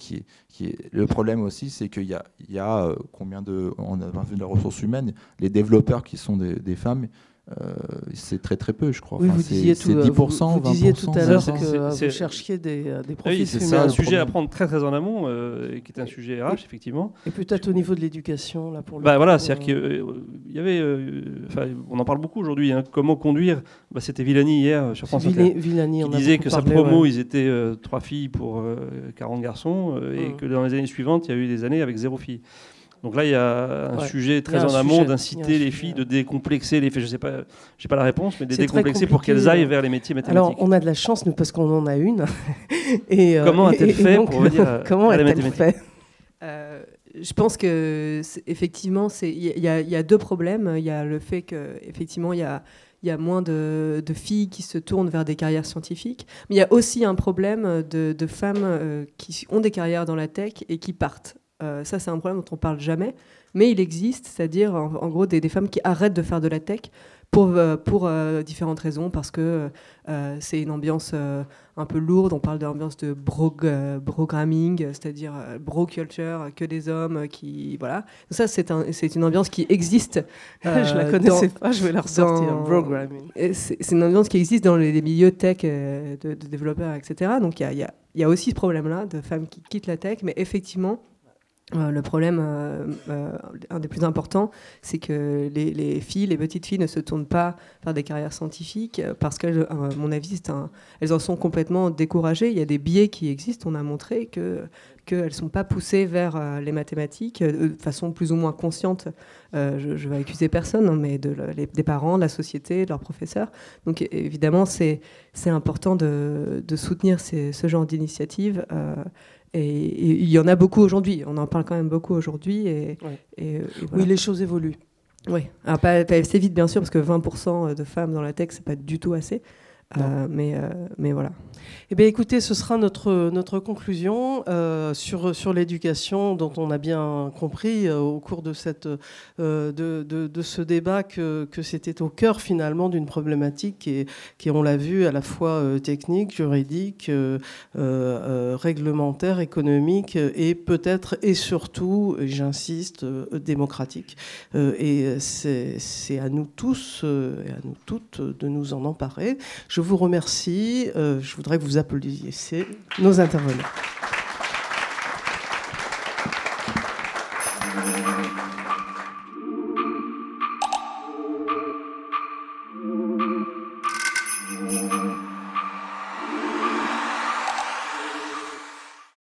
Le problème aussi, c'est qu'il y a combien de... On a vu de la ressource humaine, les développeurs qui sont des femmes, c'est très très peu, je crois. Oui, enfin, vous disiez c'est 10%, vous disiez 20%, tout à l'heure c'est- que c'est- vous cherchiez des profils Oui, c'est féminins. un sujet à prendre très très en amont, et qui est un sujet RH, effectivement. Et peut-être au niveau de l'éducation, là, pour le Bah coup, voilà, c'est-à-dire qu'il y avait, enfin, on en parle beaucoup aujourd'hui, hein, comment conduire. Bah, c'était Villani hier sur France Inter, Villani, on qui a disait beaucoup que sa parlé, promo, ouais. ils étaient 3 filles pour 40 garçons, et que dans les années suivantes, il y a eu des années avec 0 filles. Donc là, il y a un Ouais. sujet Il y très a un en amont sujet. Il y d'inciter a un les sujet, filles, ouais. de décomplexer les filles. Je sais pas, j'ai pas la réponse, mais de les C'est très décomplexer pour compliqué, qu'elles aillent vers les métiers mathématiques. Alors, on a de la chance, nous, parce qu'on en a une. Et, Comment a-t-elle fait donc, pour venir comment à la a-t-elle mathématique Euh, je pense que effectivement, il y a deux problèmes. Il y a le fait que effectivement, il y a moins de filles qui se tournent vers des carrières scientifiques, mais il y a aussi un problème de femmes qui ont des carrières dans la tech et qui partent. Ça, c'est un problème dont on parle jamais, mais il existe, c'est-à-dire en gros des femmes qui arrêtent de faire de la tech pour différentes raisons, parce que c'est une ambiance un peu lourde. On parle d'ambiance de programming, c'est-à-dire bro culture, que des hommes qui... Voilà. Ça, c'est une ambiance qui existe. Je la connaissais pas, je vais la ressortir. Programming. C'est une ambiance qui existe dans les milieux tech de développeurs, etc. Donc il y a aussi ce problème-là de femmes qui quittent la tech, mais effectivement... le problème, un des plus importants, c'est que les filles, les petites filles ne se tournent pas vers des carrières scientifiques parce qu'elles, à mon avis, elles en sont complètement découragées. Il y a des biais qui existent. On a montré qu'elles ne sont pas poussées vers les mathématiques de façon plus ou moins consciente. Je ne vais accuser personne, hein, mais des parents, de la société, de leurs professeurs. Donc évidemment, c'est important de soutenir ce genre d'initiative. Et il y en a beaucoup aujourd'hui. On en parle quand même beaucoup aujourd'hui. Et voilà. Oui, les choses évoluent. Oui, alors pas assez vite bien sûr, parce que 20% de femmes dans la tech, c'est pas du tout assez. Mais voilà. Eh bien, écoutez, ce sera notre conclusion sur l'éducation, dont on a bien compris au cours de ce débat que c'était au cœur finalement d'une problématique qui, on l'a vu, à la fois technique, juridique, réglementaire, économique et peut-être et surtout, j'insiste, démocratique. Et c'est à nous tous et à nous toutes de nous en emparer. Je vous remercie. Je voudrais que vous applaudissiez nos intervenants.